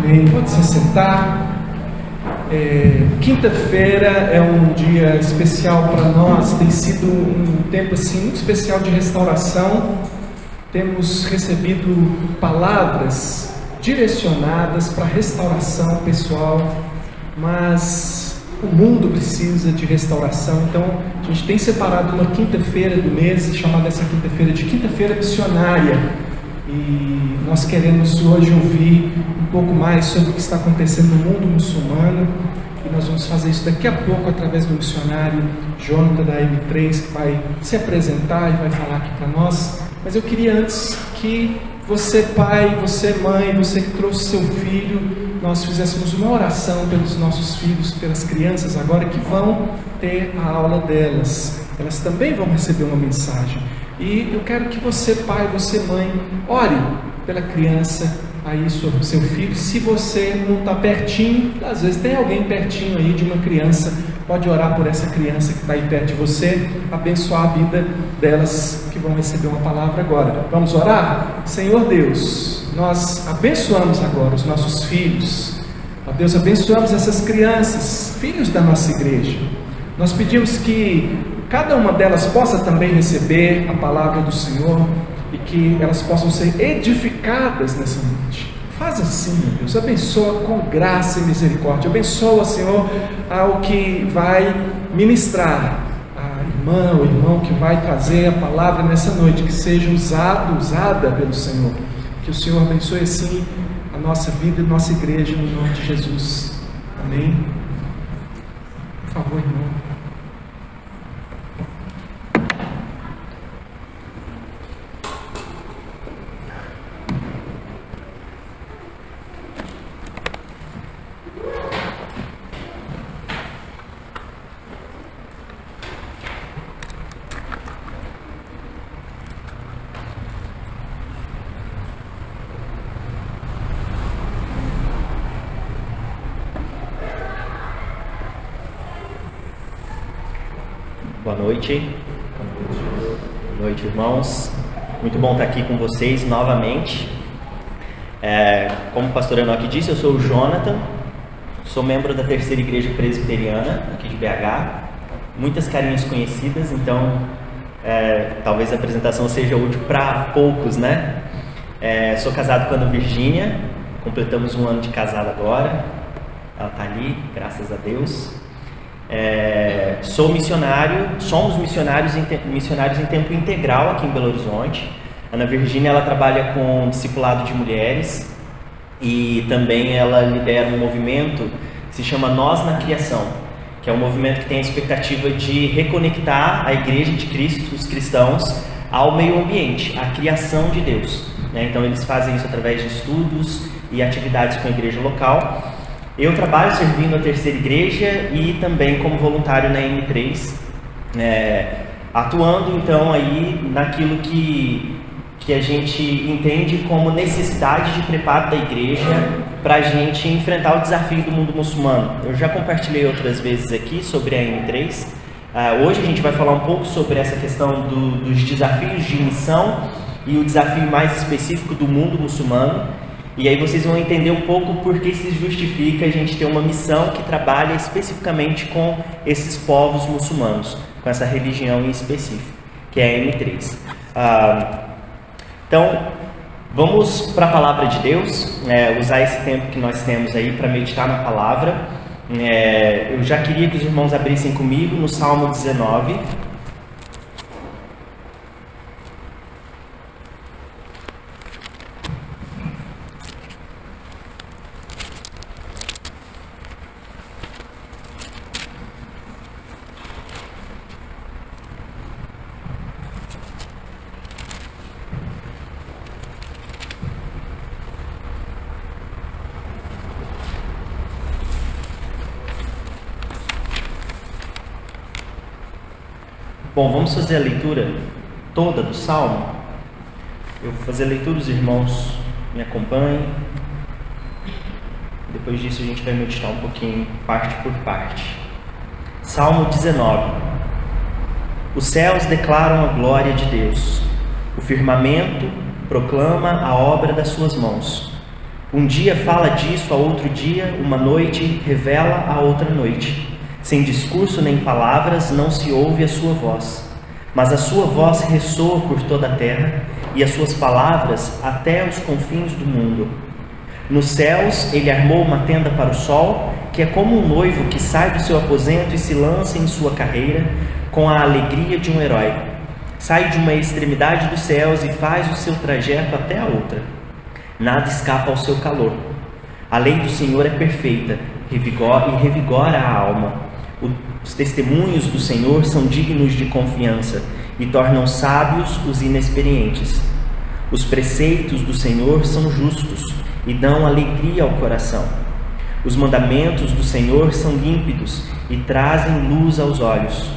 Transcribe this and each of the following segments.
Amém. Pode se sentar. Quinta-feira é um dia especial para nós, tem sido um tempo assim muito especial de restauração. Temos recebido palavras direcionadas para restauração pessoal, mas o mundo precisa de restauração. Então a gente tem separado uma quinta-feira do mês, chamada essa quinta-feira de quinta-feira missionária, e nós queremos hoje ouvir um pouco mais sobre o que está acontecendo no mundo muçulmano, e nós vamos fazer isso daqui a pouco através do missionário Jonathan da M3, que vai se apresentar e vai falar aqui para nós. Mas eu queria antes que você pai, você mãe, você que trouxe seu filho, nós fizéssemos uma oração pelos nossos filhos, pelas crianças agora que vão ter a aula delas. Elas também vão receber uma mensagem. E eu quero que você pai, você mãe, ore pela criança aí, sobre o seu filho. Se você não está pertinho, às vezes tem alguém pertinho aí de uma criança, pode orar por essa criança que está aí perto de você, abençoar a vida delas que vão receber uma palavra agora. Vamos orar? Senhor Deus, nós abençoamos agora os nossos filhos. Ó Deus, abençoamos essas crianças, filhos da nossa igreja. Nós pedimos que cada uma delas possa também receber a palavra do Senhor e que elas possam ser edificadas nessa noite. Faz assim, meu Deus, abençoa com graça e misericórdia. Abençoa, Senhor, ao que vai ministrar, a irmã, o irmão que vai trazer a palavra nessa noite, que seja usada pelo Senhor. Que o Senhor abençoe assim a nossa vida e a nossa igreja, no nome de Jesus. Amém. Por favor, irmão. Boa noite, irmãos. Muito bom estar aqui com vocês novamente. Como o pastor Enoque disse, eu sou o Jonathan, sou membro da Terceira Igreja Presbiteriana aqui de BH. Muitas carinhas conhecidas, então talvez a apresentação seja útil para poucos, né? Sou casado com a Ana Virgínia, completamos um ano de casado agora. Ela está ali, graças a Deus. Sou missionário, somos missionários em tempo integral aqui em Belo Horizonte. A Ana Virgínia, ela trabalha com discipulado de mulheres e também ela lidera um movimento que se chama Nós na Criação, que é um movimento que tem a expectativa de reconectar a Igreja de Cristo, os cristãos, ao meio ambiente, à criação de Deus, né? Então eles fazem isso através de estudos e atividades com a igreja local. Eu trabalho servindo a Terceira Igreja e também como voluntário na M3, atuando então aí naquilo que a gente entende como necessidade de preparo da igreja para a gente enfrentar o desafio do mundo muçulmano. Eu já compartilhei outras vezes aqui sobre a M3. Hoje a gente vai falar um pouco sobre essa questão dos desafios de missão e o desafio mais específico do mundo muçulmano. E aí vocês vão entender um pouco por que se justifica a gente ter uma missão que trabalha especificamente com esses povos muçulmanos, com essa religião em específico, que é a M3. Então, vamos para a palavra de Deus, usar esse tempo que nós temos aí para meditar na palavra. Eu já queria que os irmãos abrissem comigo no Salmo 19. Bom, vamos fazer a leitura toda do Salmo. Eu vou fazer a leitura, os irmãos me acompanhem. Depois disso a gente vai meditar um pouquinho, parte por parte. Salmo 19. Os céus declaram a glória de Deus. O firmamento proclama a obra das suas mãos. Um dia fala disso a outro dia, uma noite revela a outra noite. Sem discurso nem palavras não se ouve a sua voz, mas a sua voz ressoa por toda a terra e as suas palavras até os confins do mundo. Nos céus ele armou uma tenda para o sol, que é como um noivo que sai do seu aposento e se lança em sua carreira com a alegria de um herói. Sai de uma extremidade dos céus e faz o seu trajeto até a outra. Nada escapa ao seu calor. A lei do Senhor é perfeita e revigora a alma. Os testemunhos do Senhor são dignos de confiança e tornam sábios os inexperientes. Os preceitos do Senhor são justos e dão alegria ao coração. Os mandamentos do Senhor são límpidos e trazem luz aos olhos.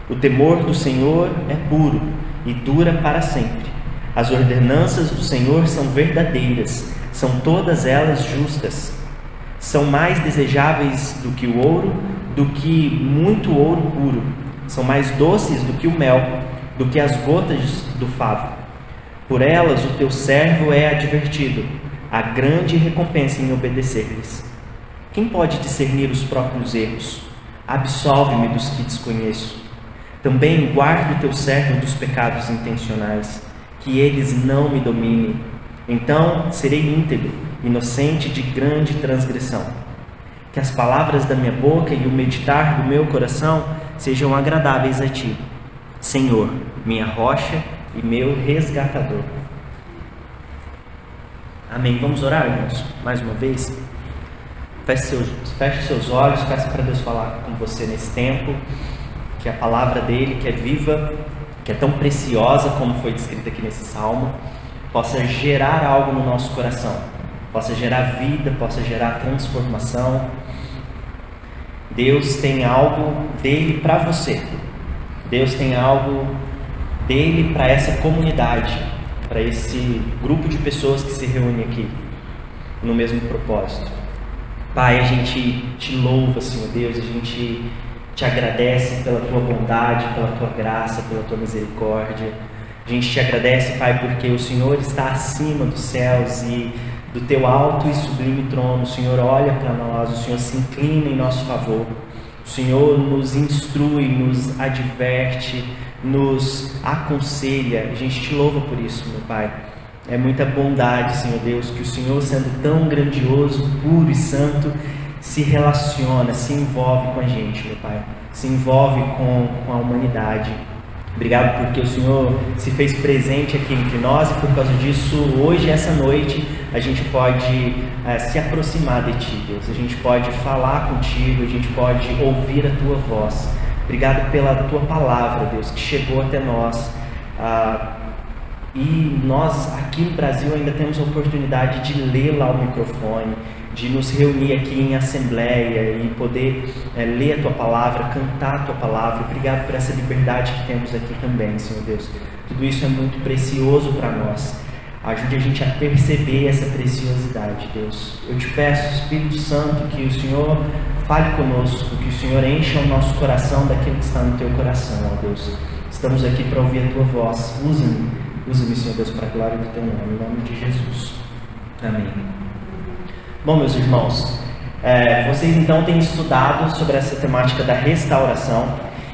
O temor do Senhor é puro e dura para sempre. As ordenanças do Senhor são verdadeiras, são todas elas justas. São mais desejáveis do que o ouro, do que muito ouro puro. São mais doces do que o mel, do que as gotas do favo. Por elas o teu servo é advertido. Há grande recompensa em obedecer-lhes. Quem pode discernir os próprios erros? Absolve-me dos que desconheço. Também guarda o teu servo dos pecados intencionais, que eles não me dominem. Então serei íntegro, inocente de grande transgressão. Que as palavras da minha boca e o meditar do meu coração sejam agradáveis a ti, Senhor, minha rocha e meu resgatador. Amém. Vamos orar, irmãos, mais uma vez. Feche seus olhos, peça para Deus falar com você nesse tempo, que a palavra dele, que é viva, que é tão preciosa como foi descrita aqui nesse salmo, possa gerar algo no nosso coração, possa gerar vida, possa gerar transformação. Deus tem algo dele para você. Deus tem algo dele para essa comunidade, para esse grupo de pessoas que se reúne aqui no mesmo propósito. Pai, a gente te louva, Senhor Deus, a gente te agradece pela tua bondade, pela tua graça, pela tua misericórdia. A gente te agradece, Pai, porque o Senhor está acima dos céus e do teu alto e sublime trono. O Senhor olha para nós, o Senhor se inclina em nosso favor. O Senhor nos instrui, nos adverte, nos aconselha. A gente te louva por isso, meu Pai. É muita bondade, Senhor Deus, que o Senhor, sendo tão grandioso, puro e santo, se relaciona, se envolve com a gente, meu Pai. Se envolve com a humanidade. Obrigado porque o Senhor se fez presente aqui entre nós e por causa disso, hoje, essa noite, a gente pode se aproximar de Ti, Deus. A gente pode falar contigo, a gente pode ouvir a Tua voz. Obrigado pela Tua palavra, Deus, que chegou até nós. E nós aqui no Brasil ainda temos a oportunidade de lê-la ao microfone, de nos reunir aqui em assembleia e poder ler a Tua palavra, cantar a Tua palavra. Obrigado por essa liberdade que temos aqui também, Senhor Deus. Tudo isso é muito precioso para nós. Ajude a gente a perceber essa preciosidade, Deus. Eu te peço, Espírito Santo, que o Senhor fale conosco, que o Senhor encha o nosso coração daquilo que está no Teu coração, ó Deus. Estamos aqui para ouvir a Tua voz. Usa-me, Senhor Deus, para a glória do Teu nome, em nome de Jesus. Amém. Bom, meus irmãos, vocês então têm estudado sobre essa temática da restauração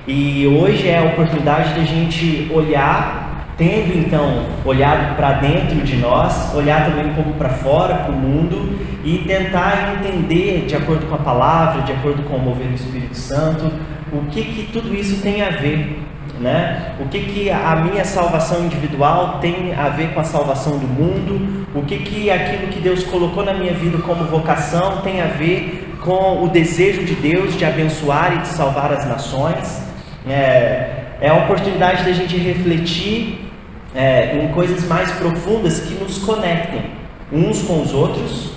e hoje é a oportunidade de a gente olhar, tendo então olhado para dentro de nós, olhar também um pouco para fora, para o mundo e tentar entender, de acordo com a palavra, de acordo com o mover do Espírito Santo, o que tudo isso tem a ver. Né? O que a minha salvação individual tem a ver com a salvação do mundo, o que aquilo que Deus colocou na minha vida como vocação tem a ver com o desejo de Deus de abençoar e de salvar as nações. É a oportunidade da gente refletir em coisas mais profundas que nos conectem uns com os outros,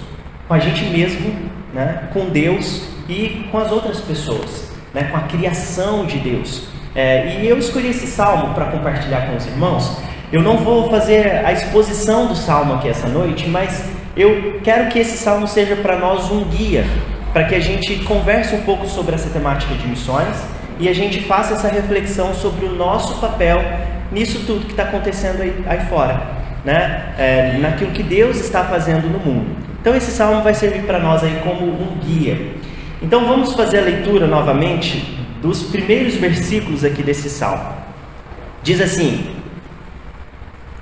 com a gente mesmo, né? Com Deus e com as outras pessoas, né? Com a criação de Deus. E eu escolhi esse salmo para compartilhar com os irmãos. Eu não vou fazer a exposição do salmo aqui essa noite, mas eu quero que esse salmo seja para nós um guia, para que a gente converse um pouco sobre essa temática de missões e a gente faça essa reflexão sobre o nosso papel nisso tudo que está acontecendo aí fora, né? Naquilo que Deus está fazendo no mundo. Então esse salmo vai servir para nós aí como um guia. Então vamos fazer a leitura novamente dos primeiros versículos aqui desse salmo. Diz assim,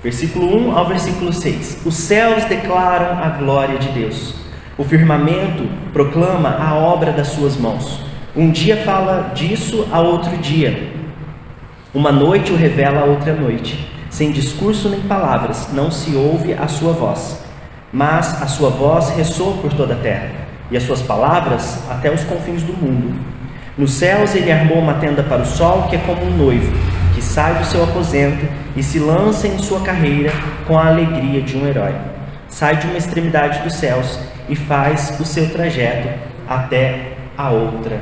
versículo 1 ao versículo 6: Os céus declaram a glória de Deus, o firmamento proclama a obra das suas mãos. Um dia fala disso a outro dia, uma noite o revela a outra noite. Sem discurso nem palavras, não se ouve a sua voz, mas a sua voz ressoa por toda a terra, e as suas palavras até os confins do mundo. Nos céus ele armou uma tenda para o sol, que é como um noivo, que sai do seu aposento e se lança em sua carreira com a alegria de um herói. Sai de uma extremidade dos céus e faz o seu trajeto até a outra.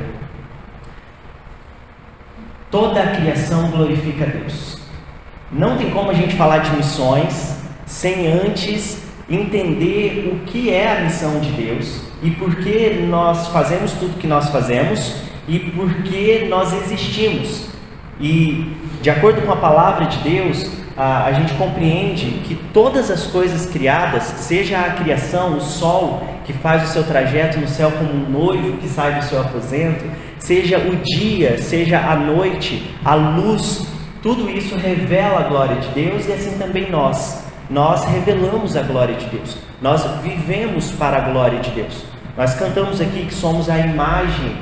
Toda a criação glorifica a Deus. Não tem como a gente falar de missões sem antes entender o que é a missão de Deus e por que nós fazemos tudo que nós fazemos e por que nós existimos. E de acordo com a palavra de Deus, a gente compreende que todas as coisas criadas, seja a criação, o sol que faz o seu trajeto no céu como um noivo que sai do seu aposento, seja o dia, seja a noite, a luz, tudo isso revela a glória de Deus. E assim também nós revelamos a glória de Deus, nós vivemos para a glória de Deus. Nós cantamos aqui que somos a imagem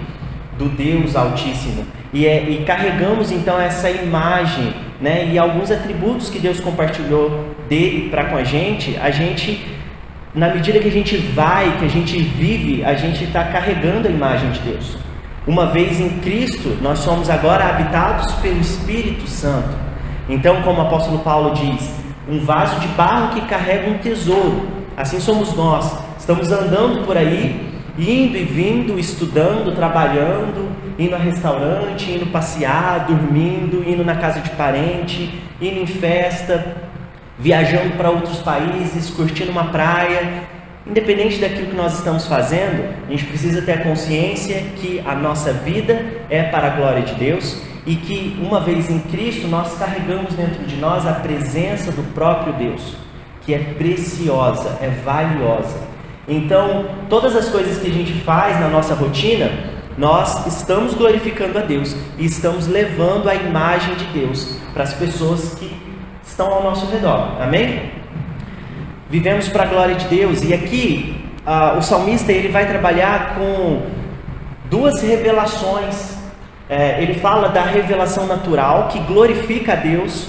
do Deus Altíssimo e carregamos então essa imagem, né, e alguns atributos que Deus compartilhou dele para com a gente, na medida que a gente vai, que a gente vive, a gente está carregando a imagem de Deus. Uma vez em Cristo, nós somos agora habitados pelo Espírito Santo. Então, como o apóstolo Paulo diz, um vaso de barro que carrega um tesouro. Assim somos nós. Estamos andando por aí, indo e vindo, estudando, trabalhando, indo a restaurante, indo passear, dormindo, indo na casa de parente, indo em festa, viajando para outros países, curtindo uma praia. Independente daquilo que nós estamos fazendo, a gente precisa ter a consciência que a nossa vida é para a glória de Deus e que uma vez em Cristo nós carregamos dentro de nós a presença do próprio Deus, que é preciosa, é valiosa. Então, todas as coisas que a gente faz na nossa rotina, nós estamos glorificando a Deus e estamos levando a imagem de Deus para as pessoas que estão ao nosso redor. Amém? Vivemos para a glória de Deus. E aqui o salmista ele vai trabalhar com duas revelações. Ele fala da revelação natural que glorifica a Deus,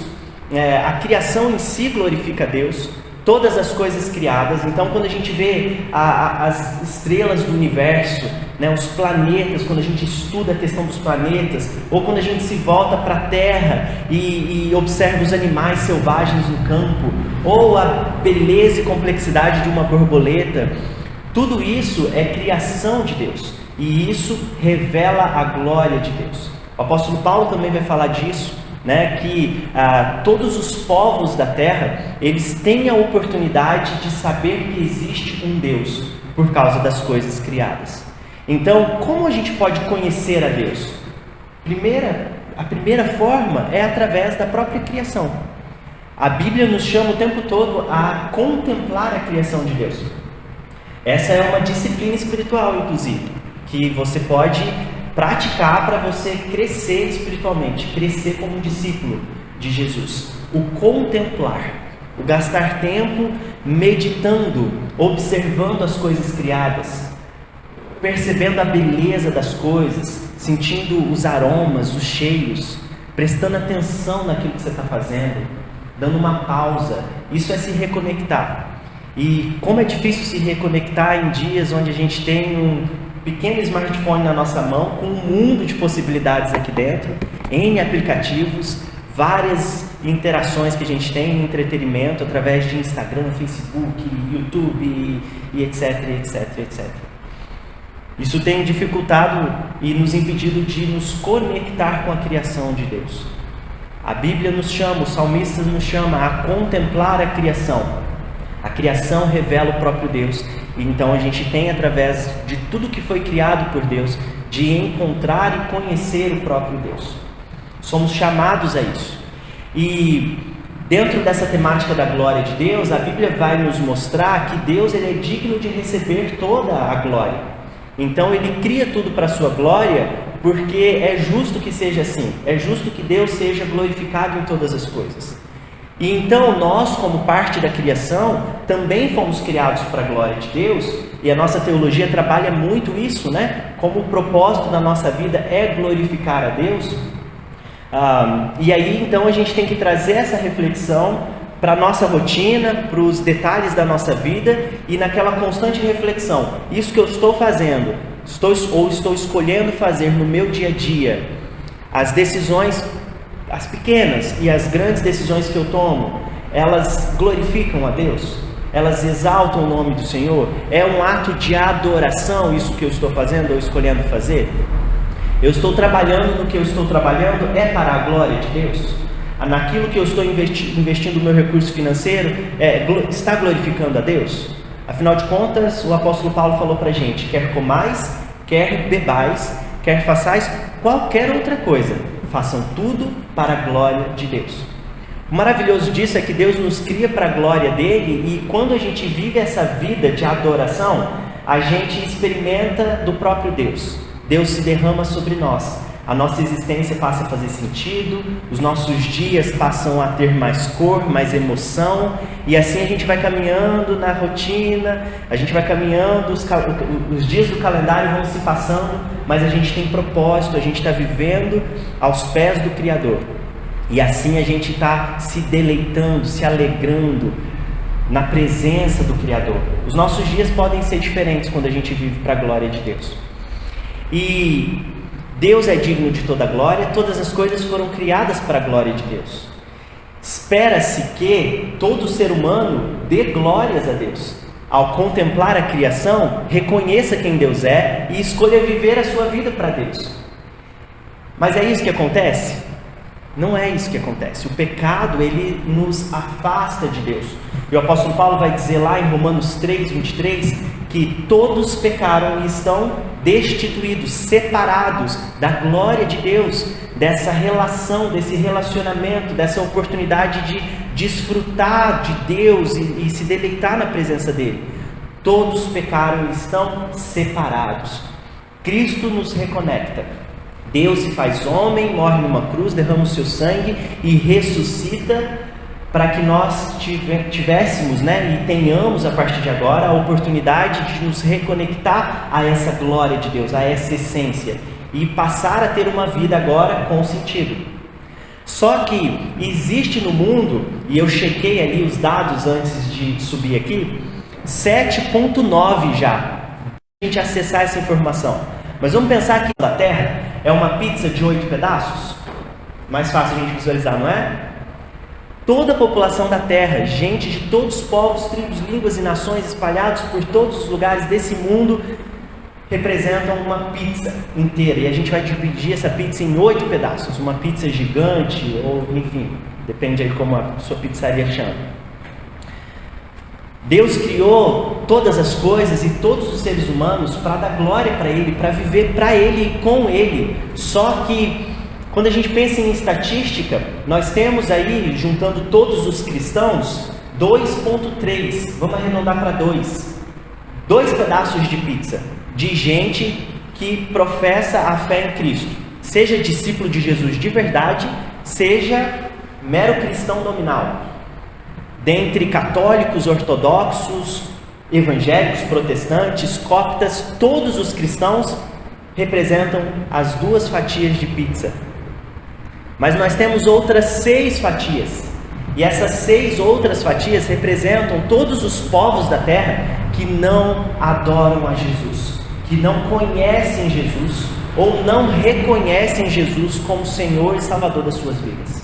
a criação em si glorifica a Deus, todas as coisas criadas. Então quando a gente vê as estrelas do universo, né, os planetas, quando a gente estuda a questão dos planetas, ou quando a gente se volta para a terra e observa os animais selvagens no campo, ou a beleza e complexidade de uma borboleta, tudo isso é criação de Deus, e isso revela a glória de Deus. O apóstolo Paulo também vai falar disso, né, que todos os povos da terra, eles têm a oportunidade de saber que existe um Deus, por causa das coisas criadas. Então, como a gente pode conhecer a Deus? A primeira forma é através da própria criação. A Bíblia nos chama o tempo todo a contemplar a criação de Deus. Essa é uma disciplina espiritual, inclusive, que você pode praticar para você crescer espiritualmente, crescer como um discípulo de Jesus. O contemplar, o gastar tempo meditando, observando as coisas criadas, percebendo a beleza das coisas, sentindo os aromas, os cheiros, prestando atenção naquilo que você está fazendo, dando uma pausa. Isso é se reconectar. E como é difícil se reconectar em dias onde a gente tem um pequeno smartphone na nossa mão, com um mundo de possibilidades aqui dentro, N aplicativos, várias interações que a gente tem em entretenimento através de Instagram, Facebook, YouTube e etc, etc, etc. Isso tem dificultado e nos impedido de nos conectar com a criação de Deus. A Bíblia nos chama, os salmistas nos chamam a contemplar a criação. A criação revela o próprio Deus. Então a gente tem, através de tudo que foi criado por Deus, de encontrar e conhecer o próprio Deus. Somos chamados a isso. E dentro dessa temática da glória de Deus, a Bíblia vai nos mostrar que Deus ele é digno de receber toda a glória. Então Ele cria tudo para a sua glória, porque é justo que seja assim, é justo que Deus seja glorificado em todas as coisas. E então nós, como parte da criação, também fomos criados para a glória de Deus, e a nossa teologia trabalha muito isso, né? Como o propósito da nossa vida é glorificar a Deus. E aí então a gente tem que trazer essa reflexão para a nossa rotina, para os detalhes da nossa vida, e naquela constante reflexão, isso que eu estou fazendo, estou escolhendo fazer no meu dia a dia, as decisões, as pequenas e as grandes decisões que eu tomo, elas glorificam a Deus? Elas exaltam o nome do Senhor? É um ato de adoração isso que eu estou fazendo ou escolhendo fazer? Eu estou trabalhando no que eu estou trabalhando, é para a glória de Deus? Naquilo que eu estou investindo o meu recurso financeiro, está glorificando a Deus? Afinal de contas, o apóstolo Paulo falou para a gente, quer comais, quer bebais, quer façais qualquer outra coisa, façam tudo para a glória de Deus. O maravilhoso disso é que Deus nos cria para a glória dele, e quando a gente vive essa vida de adoração, a gente experimenta do próprio Deus. Deus se derrama sobre nós, a nossa existência passa a fazer sentido, os nossos dias passam a ter mais cor, mais emoção, e assim a gente vai caminhando na rotina, a gente vai caminhando, os dias do calendário vão se passando, mas a gente tem propósito, a gente está vivendo aos pés do Criador, e assim a gente está se deleitando, se alegrando na presença do Criador. Os nossos dias podem ser diferentes quando a gente vive para a glória de Deus. E Deus é digno de toda a glória, todas as coisas foram criadas para a glória de Deus. Espera-se que todo ser humano dê glórias a Deus. Ao contemplar a criação, reconheça quem Deus é e escolha viver a sua vida para Deus. Mas é isso que acontece? Não é isso que acontece. O pecado, ele nos afasta de Deus. E o apóstolo Paulo vai dizer lá em Romanos 3:23, que todos pecaram e estão destituídos, separados da glória de Deus, dessa relação, desse relacionamento, dessa oportunidade de desfrutar de Deus e se deleitar na presença dele. Todos pecaram e estão separados. Cristo nos reconecta. Deus se faz homem, morre numa cruz, derrama o seu sangue e ressuscita, para que nós tivéssemos, e tenhamos a partir de agora a oportunidade de nos reconectar a essa glória de Deus, a essa essência, e passar a ter uma vida agora com sentido. Só que existe no mundo, e eu chequei ali os dados antes de subir aqui, 7.9 já, a gente acessar essa informação. Mas vamos pensar que a Terra é uma pizza de 8 pedaços? Mais fácil a gente visualizar, não é? Toda a população da Terra, gente de todos os povos, tribos, línguas e nações espalhados por todos os lugares desse mundo, representam uma pizza inteira. E a gente vai dividir essa pizza em 8 pedaços, uma pizza gigante, ou enfim, depende aí como a sua pizzaria chama. Deus criou todas as coisas e todos os seres humanos para dar glória para Ele, para viver para Ele e com Ele. Só que quando a gente pensa em estatística, nós temos aí, juntando todos os cristãos, 2.3, vamos arredondar para 2 pedaços de pizza, de gente que professa a fé em Cristo, seja discípulo de Jesus de verdade, seja mero cristão nominal. Dentre católicos, ortodoxos, evangélicos, protestantes, coptas, todos os cristãos representam as 2 fatias de pizza. Mas nós temos outras 6 fatias, e essas 6 outras fatias representam todos os povos da terra que não adoram a Jesus, que não conhecem Jesus, ou não reconhecem Jesus como Senhor e Salvador das suas vidas.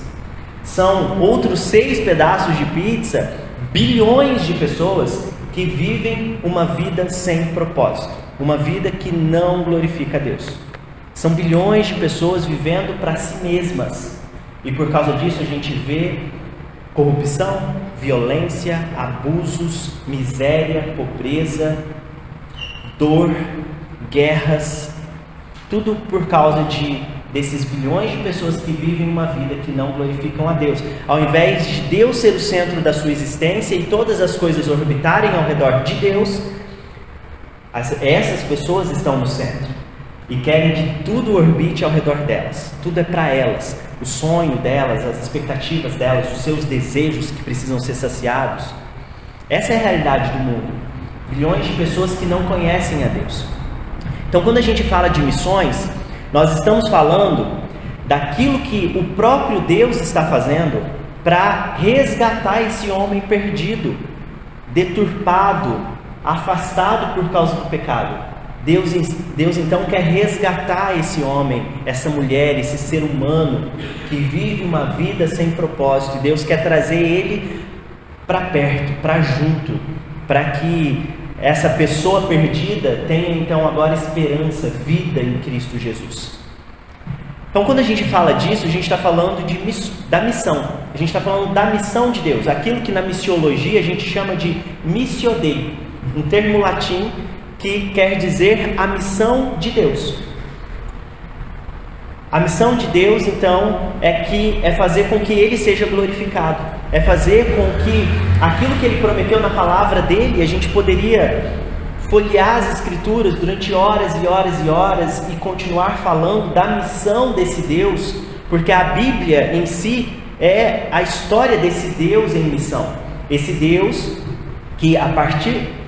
São outros 6 pedaços de pizza, bilhões de pessoas que vivem uma vida sem propósito, uma vida que não glorifica a Deus. São bilhões de pessoas vivendo para si mesmas, e por causa disso a gente vê corrupção, violência, abusos, miséria, pobreza, dor, guerras, tudo por causa de desses bilhões de pessoas que vivem uma vida que não glorificam a Deus. Ao invés de Deus ser o centro da sua existência e todas as coisas orbitarem ao redor de Deus, essas pessoas estão no centro e querem que tudo orbite ao redor delas. Tudo é para elas, o sonho delas, as expectativas delas, os seus desejos que precisam ser saciados. Essa é a realidade do mundo. Bilhões de pessoas que não conhecem a Deus. Então, quando a gente fala de missões, nós estamos falando daquilo que o próprio Deus está fazendo para resgatar esse homem perdido, deturpado, afastado por causa do pecado. Deus então quer resgatar esse homem, essa mulher, esse ser humano que vive uma vida sem propósito. E Deus quer trazer ele para perto, para junto, para que essa pessoa perdida tenha então agora esperança, vida em Cristo Jesus. Então, quando a gente fala disso, a gente está falando da missão. A gente está falando da missão de Deus, aquilo que na missiologia a gente chama de missio Dei, um termo latim que quer dizer a missão de Deus. A missão de Deus, então, é fazer com que Ele seja glorificado, é fazer com que aquilo que Ele prometeu na palavra dEle, a gente poderia folhear as Escrituras durante horas e horas e horas e continuar falando da missão desse Deus, porque a Bíblia em si é a história desse Deus em missão. Esse Deus que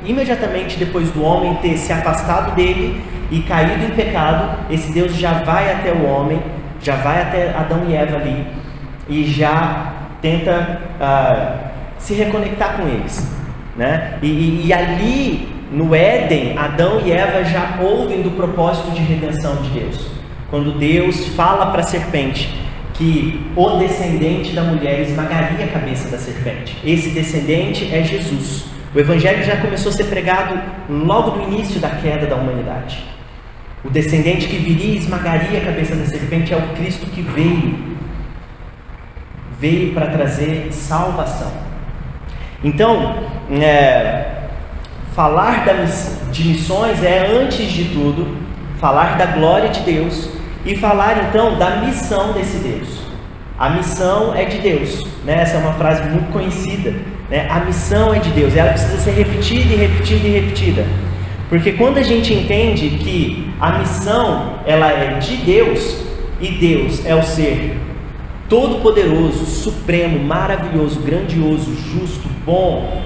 imediatamente depois do homem ter se afastado dele e caído em pecado, esse Deus já vai até o homem, já vai até Adão e Eva ali e já tenta se reconectar com eles, né? E ali no Éden, Adão e Eva já ouvem do propósito de redenção de Deus, quando Deus fala para a serpente que o descendente da mulher esmagaria a cabeça da serpente. Esse descendente é Jesus. O Evangelho já começou a ser pregado logo no início da queda da humanidade. O descendente que viria e esmagaria a cabeça da serpente é o Cristo que veio para trazer salvação. Então, falar de missões é, antes de tudo, falar da glória de Deus e falar então da missão desse Deus. A missão é de Deus, né? Essa é uma frase muito conhecida, né? A missão é de Deus, ela precisa ser repetida e repetida e repetida, porque quando a gente entende que a missão ela é de Deus e Deus é o ser todo-poderoso, supremo, maravilhoso, grandioso, justo, bom,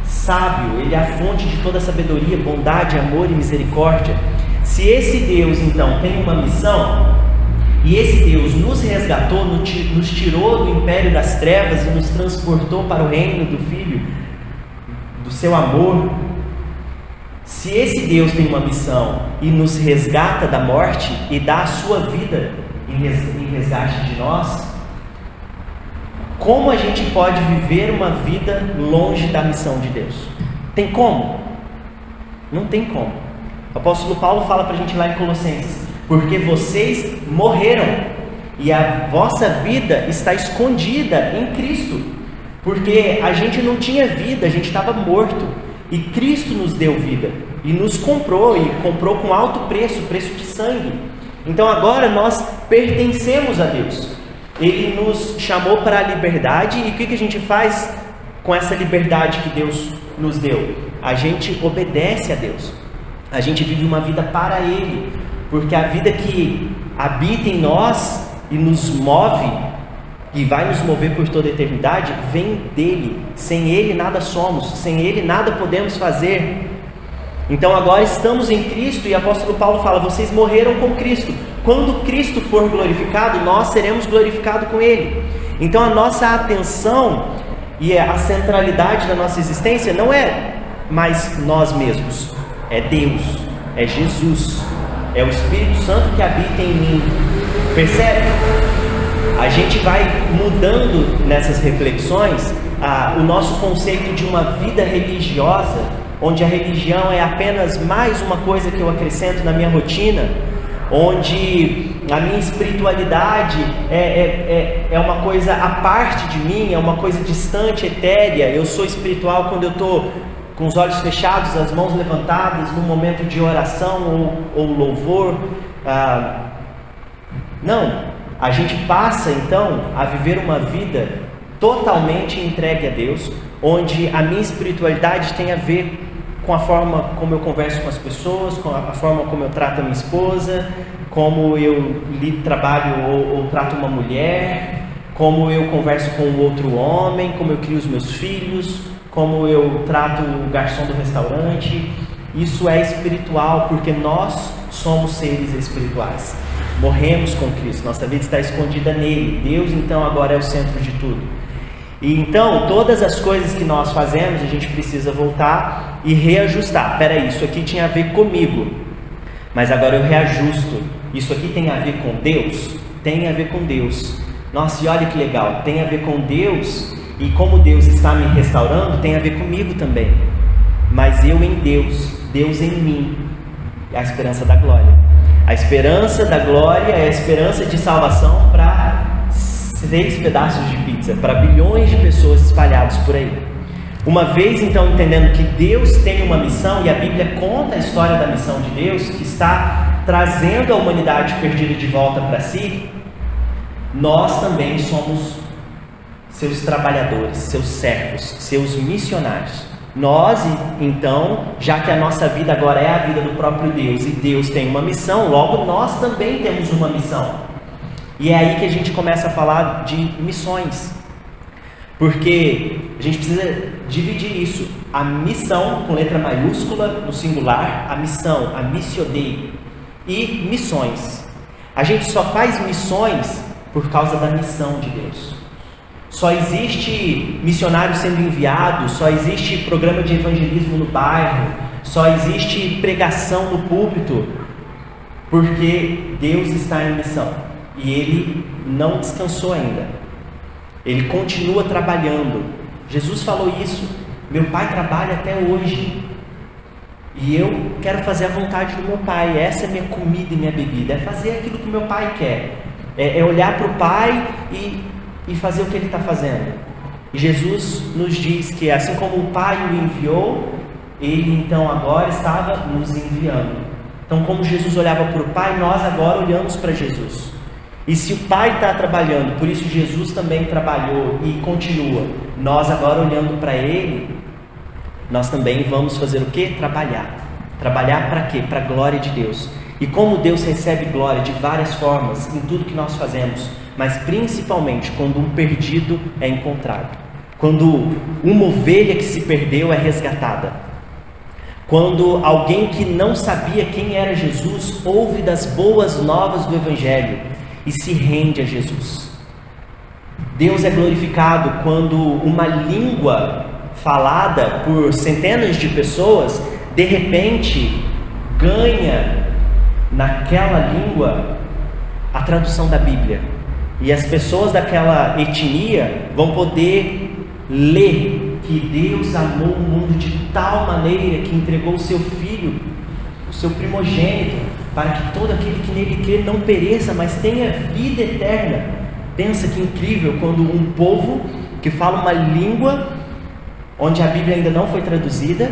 sábio, Ele é a fonte de toda sabedoria, bondade, amor e misericórdia. Se esse Deus então tem uma missão, e esse Deus nos resgatou, nos tirou do império das trevas e nos transportou para o reino do Filho, do seu amor, se esse Deus tem uma missão e nos resgata da morte e dá a sua vida em resgate de nós, como a gente pode viver uma vida longe da missão de Deus? Tem como? Não tem como. O apóstolo Paulo fala para a gente lá em Colossenses: porque vocês morreram e a vossa vida está escondida em Cristo. Porque a gente não tinha vida, a gente estava morto, e Cristo nos deu vida e nos comprou, e comprou com alto preço, preço de sangue. Então agora nós pertencemos a Deus. Ele nos chamou para a liberdade, e o que a gente faz com essa liberdade que Deus nos deu? A gente obedece a Deus, a gente vive uma vida para Ele, porque a vida que habita em nós e nos move, e vai nos mover por toda a eternidade, vem dEle. Sem Ele nada somos, sem Ele nada podemos fazer. Então agora estamos em Cristo, e o apóstolo Paulo fala: vocês morreram com Cristo. Quando Cristo for glorificado, nós seremos glorificados com Ele. Então a nossa atenção e a centralidade da nossa existência não é mais nós mesmos, é Deus, é Jesus, é o Espírito Santo que habita em mim. Percebe? A gente vai mudando nessas reflexões o nosso conceito de uma vida religiosa, onde a religião é apenas mais uma coisa que eu acrescento na minha rotina, onde a minha espiritualidade é uma coisa à parte de mim, é uma coisa distante, etérea. Eu sou espiritual quando eu estou com os olhos fechados, as mãos levantadas, num momento de oração ou louvor. Não, a gente passa então a viver uma vida totalmente entregue a Deus, onde a minha espiritualidade tem a ver com a forma como eu converso com as pessoas, com a forma como eu trato a minha esposa, como eu trabalho ou trato uma mulher, como eu converso com o outro homem, como eu crio os meus filhos, como eu trato o garçom do restaurante. Isso é espiritual, porque nós somos seres espirituais. Morremos com Cristo, nossa vida está escondida nele. Deus então agora é o centro de tudo. E então, todas as coisas que nós fazemos, a gente precisa voltar e reajustar. Peraí, isso aqui tinha a ver comigo, mas agora eu reajusto. Isso aqui tem a ver com Deus? Tem a ver com Deus. Nossa, e olha que legal, tem a ver com Deus, e como Deus está me restaurando, tem a ver comigo também. Mas eu em Deus, Deus em mim, é a esperança da glória. A esperança da glória é a esperança de salvação para 6 pedaços de pizza, para bilhões de pessoas espalhadas por aí. Uma vez então entendendo que Deus tem uma missão, e a Bíblia conta a história da missão de Deus, que está trazendo a humanidade perdida de volta para si, nós também somos seus trabalhadores, seus servos, seus missionários. Nós, então, já que a nossa vida agora é a vida do próprio Deus, e Deus tem uma missão, logo nós também temos uma missão. E é aí que a gente começa a falar de missões, porque a gente precisa dividir isso, a missão com letra maiúscula no singular, a missão, a missio Dei, e missões. A gente só faz missões por causa da missão de Deus. Só existe missionário sendo enviado, só existe programa de evangelismo no bairro, só existe pregação no púlpito, porque Deus está em missão. E Ele não descansou ainda. Ele continua trabalhando. Jesus falou isso. Meu Pai trabalha até hoje. E eu quero fazer a vontade do meu Pai. Essa é minha comida e minha bebida. É fazer aquilo que meu Pai quer. É olhar para o Pai e fazer o que Ele está fazendo. E Jesus nos diz que assim como o Pai o enviou, Ele então agora estava nos enviando. Então como Jesus olhava para o Pai, nós agora olhamos para Jesus. E se o Pai está trabalhando, por isso Jesus também trabalhou e continua, nós agora olhando para Ele, nós também vamos fazer o quê? Trabalhar. Trabalhar para quê? Para a glória de Deus. E como Deus recebe glória de várias formas em tudo que nós fazemos, mas principalmente quando um perdido é encontrado, quando uma ovelha que se perdeu é resgatada, quando alguém que não sabia quem era Jesus ouve das boas novas do Evangelho e se rende a Jesus. Deus é glorificado quando uma língua falada por centenas de pessoas, de repente, ganha naquela língua a tradução da Bíblia. E as pessoas daquela etnia vão poder ler que Deus amou o mundo de tal maneira que entregou o seu Filho, o seu primogênito, para que todo aquele que nele crê não pereça, mas tenha vida eterna. Pensa que incrível quando um povo que fala uma língua onde a Bíblia ainda não foi traduzida,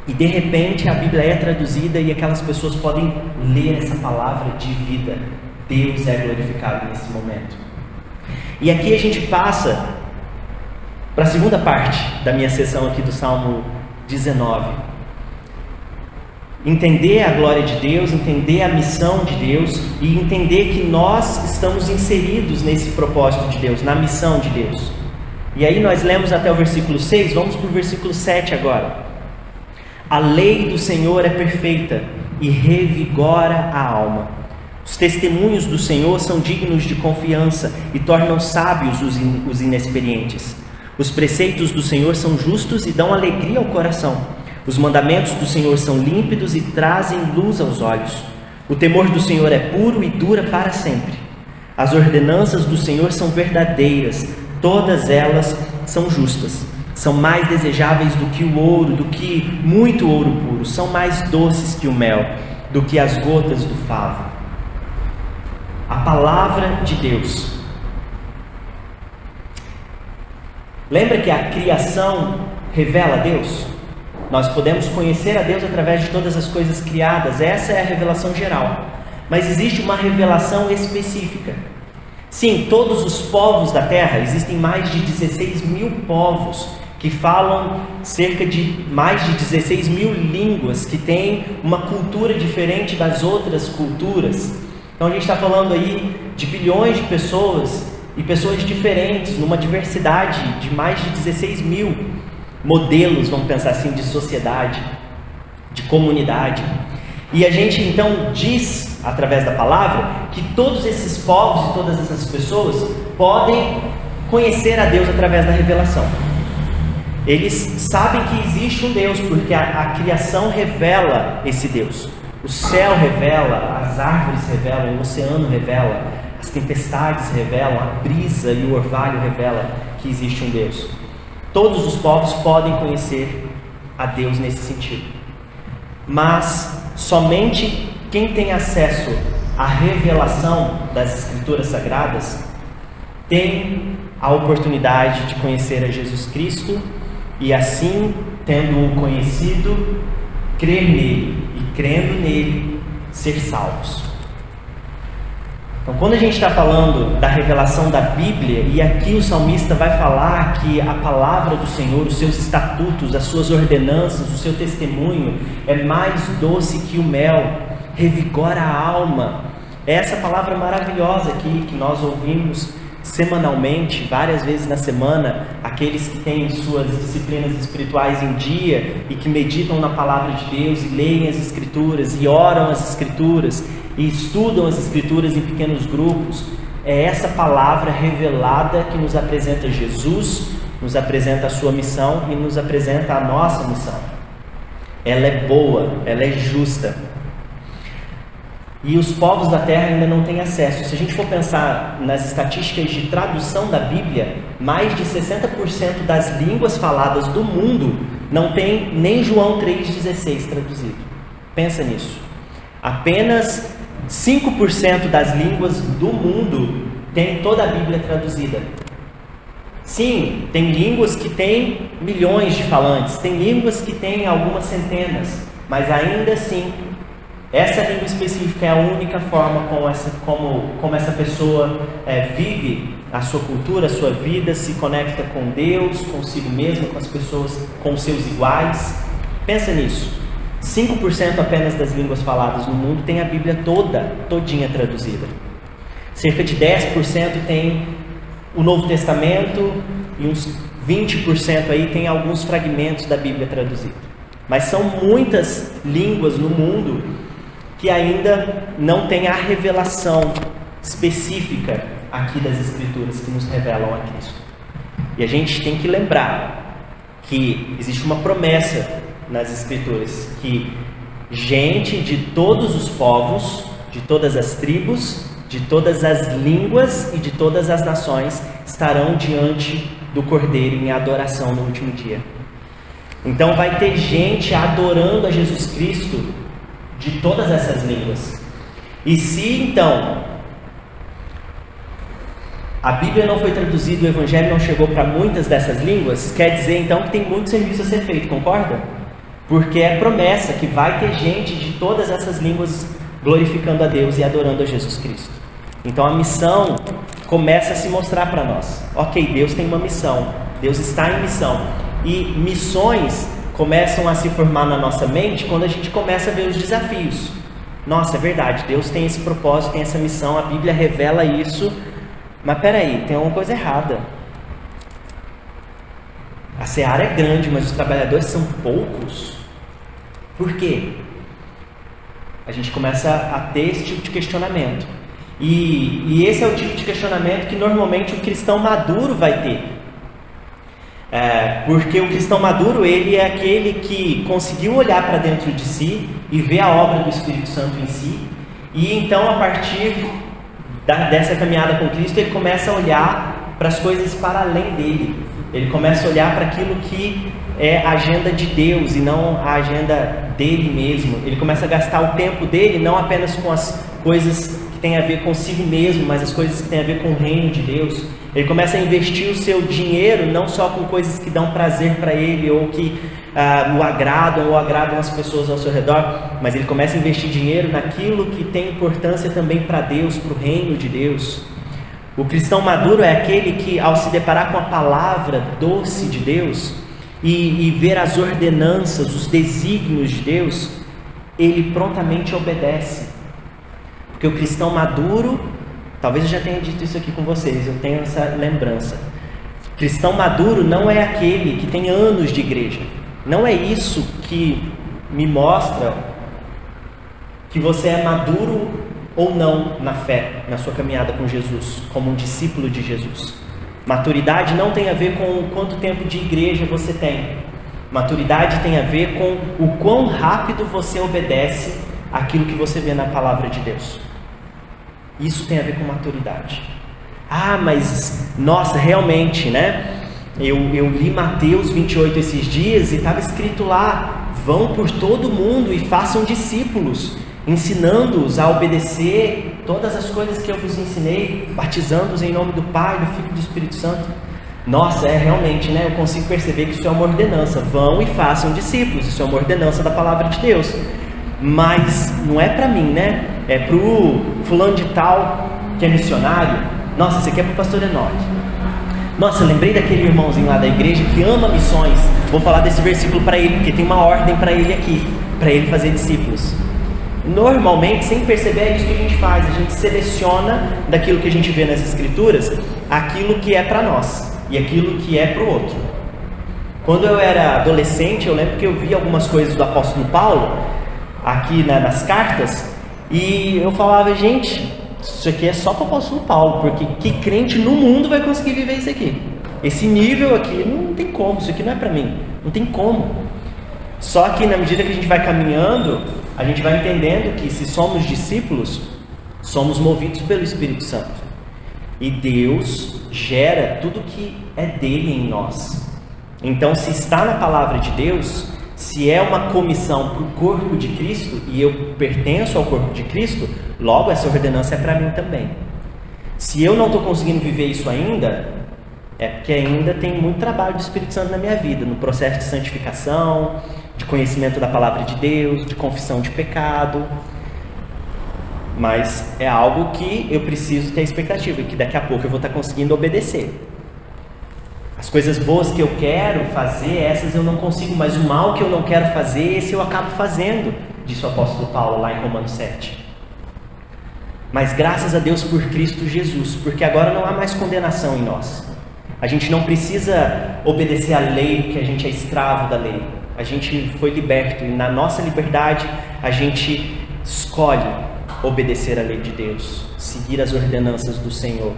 e de repente a Bíblia é traduzida e aquelas pessoas podem ler essa palavra de vida. Deus é glorificado nesse momento. E aqui a gente passa para a segunda parte da minha sessão aqui do Salmo 19. Entender a glória de Deus, entender a missão de Deus e entender que nós estamos inseridos nesse propósito de Deus, na missão de Deus. E aí nós lemos até o versículo 6, vamos para o versículo 7 agora. A lei do Senhor é perfeita e revigora a alma. Os testemunhos do Senhor são dignos de confiança e tornam sábios os inexperientes. Os preceitos do Senhor são justos e dão alegria ao coração. Os mandamentos do Senhor são límpidos e trazem luz aos olhos. O temor do Senhor é puro e dura para sempre. As ordenanças do Senhor são verdadeiras, todas elas são justas. São mais desejáveis do que o ouro, do que muito ouro puro. São mais doces que o mel, do que as gotas do favo. A palavra de Deus. Lembra que a criação revela a Deus? Nós podemos conhecer a Deus através de todas as coisas criadas. Essa é a revelação geral. mas existe uma revelação específica. Sim, todos os povos da terra, existem mais de 16 mil povos que falam cerca de mais de 16 mil línguas, que têm uma cultura diferente das outras culturas. Então a gente está falando aí de bilhões de pessoas e pessoas diferentes, numa diversidade de mais de 16 mil modelos, vamos pensar assim, de sociedade, de comunidade. E a gente então diz, através da palavra, que todos esses povos e todas essas pessoas podem conhecer a Deus através da revelação. Eles sabem que existe um Deus, porque a criação revela esse Deus. O céu revela, as árvores revelam, o oceano revela, as tempestades revelam, a brisa e o orvalho revelam que existe um Deus. Todos os povos podem conhecer a Deus nesse sentido. Mas somente quem tem acesso à revelação das Escrituras Sagradas tem a oportunidade de conhecer a Jesus Cristo e assim, tendo-o conhecido, crer nele e crendo nele, ser salvos. Então, quando a gente está falando da revelação da Bíblia, e aqui o salmista vai falar que a palavra do Senhor, os seus estatutos, as suas ordenanças, o seu testemunho é mais doce que o mel, revigora a alma. É essa palavra maravilhosa aqui que nós ouvimos semanalmente, várias vezes na semana, aqueles que têm suas disciplinas espirituais em dia e que meditam na palavra de Deus e leem as Escrituras e oram as Escrituras e estudam as Escrituras em pequenos grupos. É essa palavra revelada que nos apresenta Jesus, nos apresenta a sua missão e nos apresenta a nossa missão. Ela é boa, ela é justa. E os povos da terra ainda não têm acesso. Se a gente for pensar nas estatísticas de tradução da Bíblia, mais de 60% das línguas faladas do mundo não tem nem João 3,16 traduzido. Pensa nisso. Apenas 5% das línguas do mundo tem toda a Bíblia traduzida. Sim, tem línguas que têm milhões de falantes, tem línguas que têm algumas centenas, mas ainda assim, essa língua específica é a única forma como essa pessoa vive a sua cultura, a sua vida, se conecta com Deus, consigo mesmo, com as pessoas, com os seus iguais. Pensa nisso. 5% apenas das línguas faladas no mundo tem a Bíblia todinha traduzida. Cerca de 10% tem o Novo Testamento e uns 20% aí tem alguns fragmentos da Bíblia traduzida. Mas são muitas línguas no mundo que ainda não tem a revelação específica aqui das Escrituras que nos revelam a Cristo. E a gente tem que lembrar que existe uma promessa nas Escrituras, que gente de todos os povos, de todas as tribos, de todas as línguas e de todas as nações estarão diante do Cordeiro em adoração no último dia. Então vai ter gente adorando a Jesus Cristo de todas essas línguas. E se então a Bíblia não foi traduzida, o Evangelho não chegou para muitas dessas línguas, quer dizer então que tem muito serviço a ser feito, concorda? Porque é promessa que vai ter gente de todas essas línguas glorificando a Deus e adorando a Jesus Cristo. Então a missão começa a se mostrar para nós. Ok, Deus tem uma missão, Deus está em missão. E missões começam a se formar na nossa mente quando a gente começa a ver os desafios. Nossa, é verdade, Deus tem esse propósito, tem essa missão, a Bíblia revela isso, mas peraí, tem alguma coisa errada. A seara é grande, mas os trabalhadores são poucos. Por quê? A gente começa a ter esse tipo de questionamento. E esse é o tipo de questionamento que normalmente o cristão maduro vai ter. Porque o cristão maduro, ele é aquele que conseguiu olhar para dentro de si e ver a obra do Espírito Santo em si, e então a partir dessa caminhada com Cristo, ele começa a olhar para as coisas para além dele, ele começa a olhar para aquilo que é a agenda de Deus e não a agenda dele mesmo. Ele começa a gastar o tempo dele não apenas com as coisas que têm a ver consigo mesmo, mas as coisas que têm a ver com o reino de Deus. Ele começa a investir o seu dinheiro não só com coisas que dão prazer para ele ou que o agradam ou agradam as pessoas ao seu redor, mas ele começa a investir dinheiro naquilo que tem importância também para Deus, para o reino de Deus. O cristão maduro é aquele que, ao se deparar com a palavra doce de Deus e ver as ordenanças, os desígnios de Deus, ele prontamente obedece. Porque o cristão maduro, talvez eu já tenha dito isso aqui com vocês, eu tenho essa lembrança. Cristão maduro não é aquele que tem anos de igreja. Não é isso que me mostra que você é maduro ou não na fé, na sua caminhada com Jesus, como um discípulo de Jesus. Maturidade não tem a ver com quanto tempo de igreja você tem. Maturidade tem a ver com o quão rápido você obedece àquilo que você vê na palavra de Deus. Isso tem a ver com maturidade. Mas, nossa, realmente, né? Eu li Mateus 28 esses dias e estava escrito lá: vão por todo mundo e façam discípulos, ensinando-os a obedecer todas as coisas que eu vos ensinei, batizando-os em nome do Pai, do Filho e do Espírito Santo. Nossa, realmente, né? Eu consigo perceber que isso é uma ordenança. Vão e façam discípulos, isso é uma ordenança da palavra de Deus. Mas não é para mim, né? É para o fulano de tal que é missionário. Nossa, isso aqui é para o pastor Enoque. Nossa, eu lembrei daquele irmãozinho lá da igreja que ama missões. Vou falar desse versículo para ele, porque tem uma ordem para ele aqui, para ele fazer discípulos. Normalmente, sem perceber, é isso que a gente faz. A gente seleciona daquilo que a gente vê nas escrituras, aquilo que é para nós e aquilo que é para o outro. Quando eu era adolescente, eu lembro que eu vi algumas coisas do apóstolo Paulo, aqui nas cartas, e eu falava: gente, isso aqui é só para o apóstolo Paulo, porque que crente no mundo vai conseguir viver isso aqui? Esse nível aqui não tem como, isso aqui não é para mim, não tem como. Só que na medida que a gente vai caminhando, a gente vai entendendo que se somos discípulos, somos movidos pelo Espírito Santo. E Deus gera tudo que é dele em nós. Então, se está na palavra de Deus, se é uma comissão para o corpo de Cristo, e eu pertenço ao corpo de Cristo, logo essa ordenança é para mim também. Se eu não estou conseguindo viver isso ainda, é porque ainda tem muito trabalho do Espírito Santo na minha vida, no processo de santificação, de conhecimento da palavra de Deus, de confissão de pecado. Mas é algo que eu preciso ter expectativa, que daqui a pouco eu vou estar conseguindo obedecer. As coisas boas que eu quero fazer, essas eu não consigo, mas o mal que eu não quero fazer, esse eu acabo fazendo, disse o apóstolo Paulo lá em Romanos 7. Mas graças a Deus por Cristo Jesus, porque agora não há mais condenação em nós. A gente não precisa obedecer à lei, porque a gente é escravo da lei. A gente foi liberto, e na nossa liberdade a gente escolhe obedecer à lei de Deus, seguir as ordenanças do Senhor.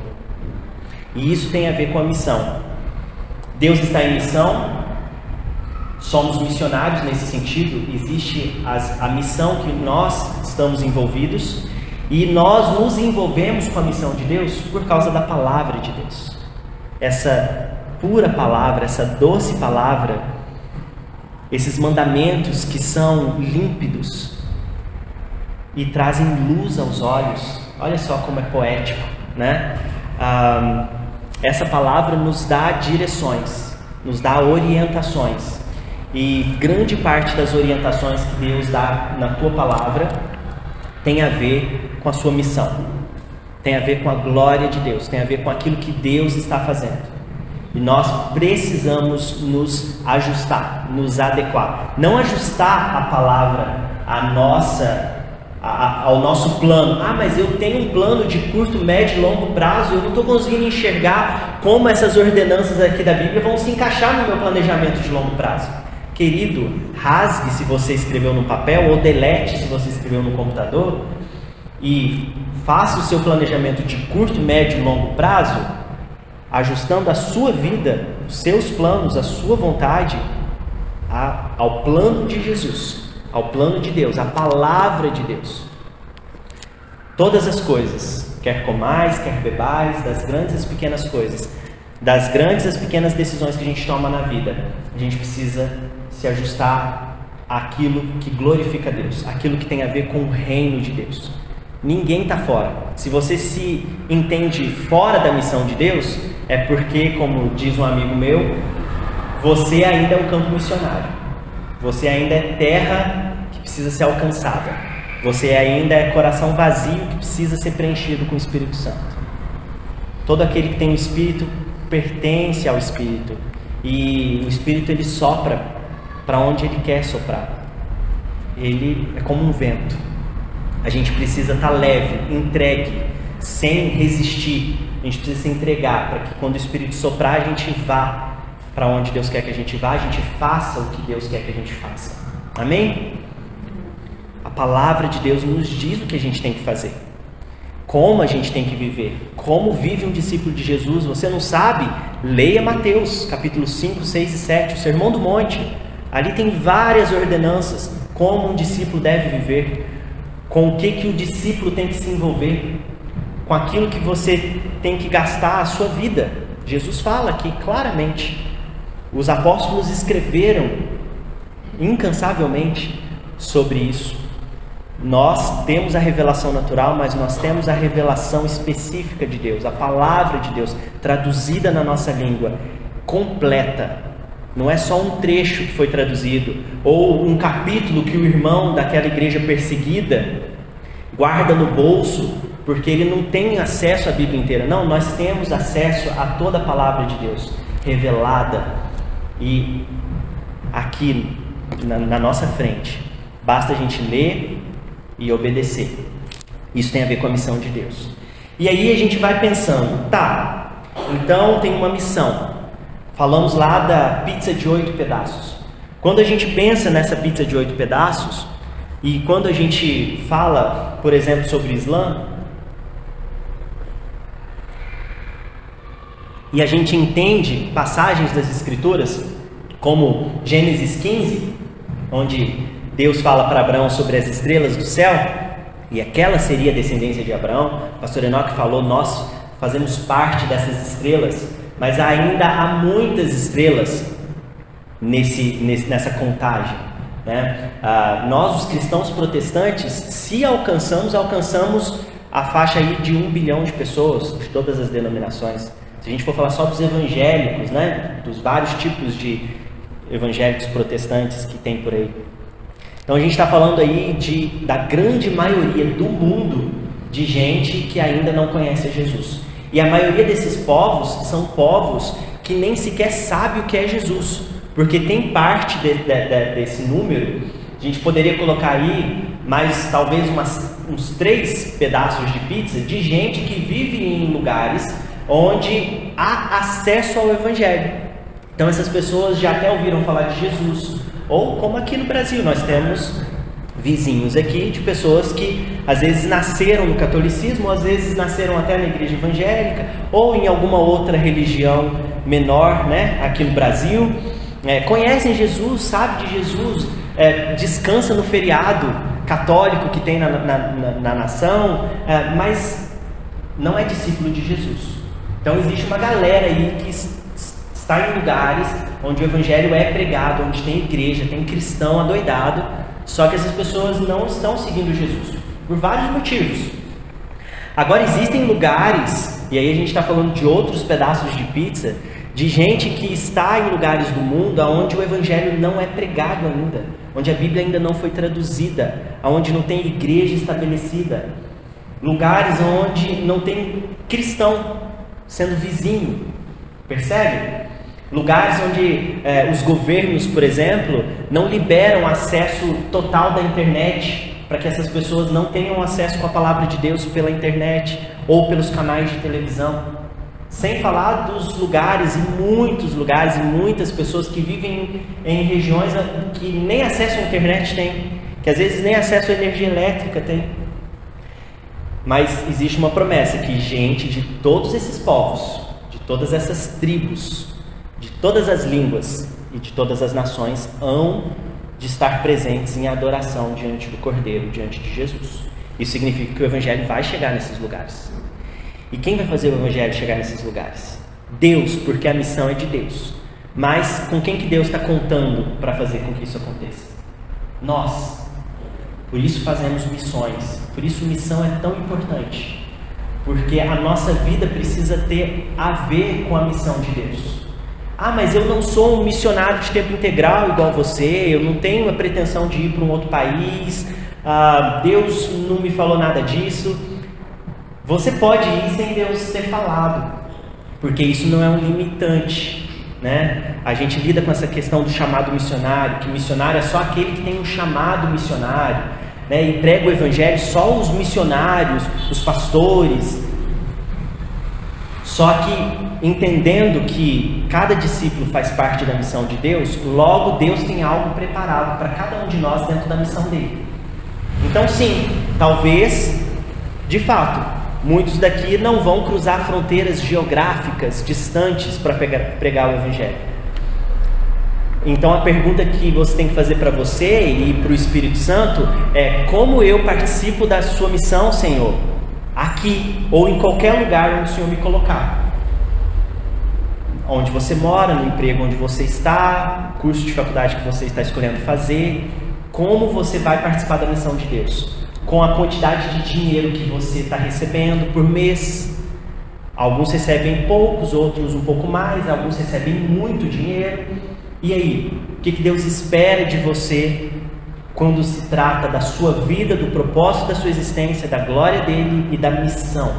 E isso tem a ver com a missão. Deus está em missão, somos missionários nesse sentido, existe a missão que nós estamos envolvidos, e nós nos envolvemos com a missão de Deus por causa da palavra de Deus. Essa pura palavra, essa doce palavra, esses mandamentos que são límpidos e trazem luz aos olhos. Olha só como é poético, né? Essa palavra nos dá direções, nos dá orientações, e grande parte das orientações que Deus dá na tua palavra tem a ver com a sua missão, tem a ver com a glória de Deus, tem a ver com aquilo que Deus está fazendo. E nós precisamos nos ajustar, nos adequar. Não ajustar a palavra ao nosso plano. Mas eu tenho um plano de curto, médio e longo prazo, eu não estou conseguindo enxergar como essas ordenanças aqui da Bíblia vão se encaixar no meu planejamento de longo prazo. Querido, rasgue se você escreveu no papel, ou delete se você escreveu no computador, e faça o seu planejamento de curto, médio e longo prazo, ajustando a sua vida, os seus planos, a sua vontade ao plano de Jesus, ao plano de Deus, à palavra de Deus. Todas as coisas, quer comais, quer bebais, das grandes às pequenas coisas, das grandes às pequenas decisões que a gente toma na vida, a gente precisa se ajustar àquilo que glorifica a Deus, aquilo que tem a ver com o reino de Deus. Ninguém está fora. Se você se entende fora da missão de Deus, é porque, como diz um amigo meu, você ainda é um campo missionário. Você ainda é terra que precisa ser alcançada. Você ainda é coração vazio que precisa ser preenchido com o Espírito Santo. Todo aquele que tem o Espírito pertence ao Espírito. E o Espírito, ele sopra para onde ele quer soprar. Ele é como um vento. A gente precisa estar leve, entregue, sem resistir. A gente precisa se entregar para que quando o Espírito soprar, a gente vá para onde Deus quer que a gente vá, a gente faça o que Deus quer que a gente faça. Amém? A palavra de Deus nos diz o que a gente tem que fazer, como a gente tem que viver, como vive um discípulo de Jesus. Você não sabe? Leia Mateus, capítulo 5, 6 e 7, o Sermão do Monte. Ali tem várias ordenanças, como um discípulo deve viver, com o que o discípulo tem que se envolver, com aquilo que você tem que gastar a sua vida. Jesus fala aqui claramente. Os apóstolos escreveram incansavelmente sobre isso. Nós temos a revelação natural, mas nós temos a revelação específica de Deus, a palavra de Deus, traduzida na nossa língua, completa. Não é só um trecho que foi traduzido, ou um capítulo que o irmão daquela igreja perseguida guarda no bolso, porque ele não tem acesso à Bíblia inteira. Não, nós temos acesso a toda a palavra de Deus, revelada, e aqui na nossa frente. Basta a gente ler e obedecer. Isso tem a ver com a missão de Deus. E aí a gente vai pensando, tá, então tem uma missão. Falamos lá da pizza de 8 pedaços. Quando a gente pensa nessa pizza de 8 pedaços, e quando a gente fala, por exemplo, sobre o Islã, e a gente entende passagens das Escrituras, como Gênesis 15, onde Deus fala para Abraão sobre as estrelas do céu, e aquela seria a descendência de Abraão. O pastor Enoque falou, nós fazemos parte dessas estrelas, mas ainda há muitas estrelas nessa contagem, né? Nós, os cristãos protestantes, se alcançamos a faixa aí de 1 bilhão de pessoas, de todas as denominações. Se a gente for falar só dos evangélicos, né, dos vários tipos de evangélicos protestantes que tem por aí. Então a gente está falando aí da grande maioria do mundo de gente que ainda não conhece Jesus. E a maioria desses povos são povos que nem sequer sabe o que é Jesus. Porque tem parte desse número, a gente poderia colocar aí mais talvez uns 3 pedaços de pizza de gente que vive em lugares onde há acesso ao Evangelho. Então essas pessoas já até ouviram falar de Jesus. Ou como aqui no Brasil, nós temos vizinhos aqui de pessoas que às vezes nasceram no catolicismo, às vezes nasceram até na igreja evangélica, ou em alguma outra religião menor, né, aqui no Brasil. Conhecem Jesus, sabem de Jesus, descansa no feriado católico que tem na nação, mas não é discípulo de Jesus. Então existe uma galera aí que está em lugares onde o evangelho é pregado, onde tem igreja, tem cristão adoidado, só que essas pessoas não estão seguindo Jesus, por vários motivos. Agora existem lugares, e aí a gente está falando de outros pedaços de pizza, de gente que está em lugares do mundo onde o evangelho não é pregado ainda, onde a Bíblia ainda não foi traduzida, onde não tem igreja estabelecida, lugares onde não tem cristão sendo vizinho, percebe? Lugares onde os governos, por exemplo, não liberam acesso total da internet, para que essas pessoas não tenham acesso com a palavra de Deus pela internet ou pelos canais de televisão. Sem falar dos lugares, e muitas pessoas que vivem em regiões que nem acesso à internet tem, que às vezes nem acesso à energia elétrica tem. Mas existe uma promessa que gente de todos esses povos, de todas essas tribos, de todas as línguas e de todas as nações hão de estar presentes em adoração diante do Cordeiro, diante de Jesus. Isso significa que o Evangelho vai chegar nesses lugares. E quem vai fazer o Evangelho chegar nesses lugares? Deus, porque a missão é de Deus. Mas com quem que Deus está contando para fazer com que isso aconteça? Nós. Por isso fazemos missões. Por isso missão é tão importante. Porque a nossa vida precisa ter a ver com a missão de Deus. Mas eu não sou um missionário de tempo integral igual você, eu não tenho a pretensão de ir para um outro país, Deus não me falou nada disso. Você pode ir sem Deus ter falado, porque isso não é um limitante, né? A gente lida com essa questão do chamado missionário, que missionário é só aquele que tem um chamado missionário, né? E prega o evangelho só os missionários, os pastores. Só que entendendo que cada discípulo faz parte da missão de Deus, logo Deus tem algo preparado para cada um de nós dentro da missão dele. Então sim, talvez, de fato, muitos daqui não vão cruzar fronteiras geográficas distantes para pregar o evangelho. Então a pergunta que você tem que fazer para você e para o Espírito Santo é: como eu participo da sua missão, Senhor? Aqui ou em qualquer lugar onde o Senhor me colocar. Onde você mora, no emprego onde você está, curso de faculdade que você está escolhendo fazer. Como você vai participar da missão de Deus? Com a quantidade de dinheiro que você está recebendo por mês. Alguns recebem poucos, outros um pouco mais, alguns recebem muito dinheiro. E aí, o que Deus espera de você quando se trata da sua vida, do propósito da sua existência, da glória dele e da missão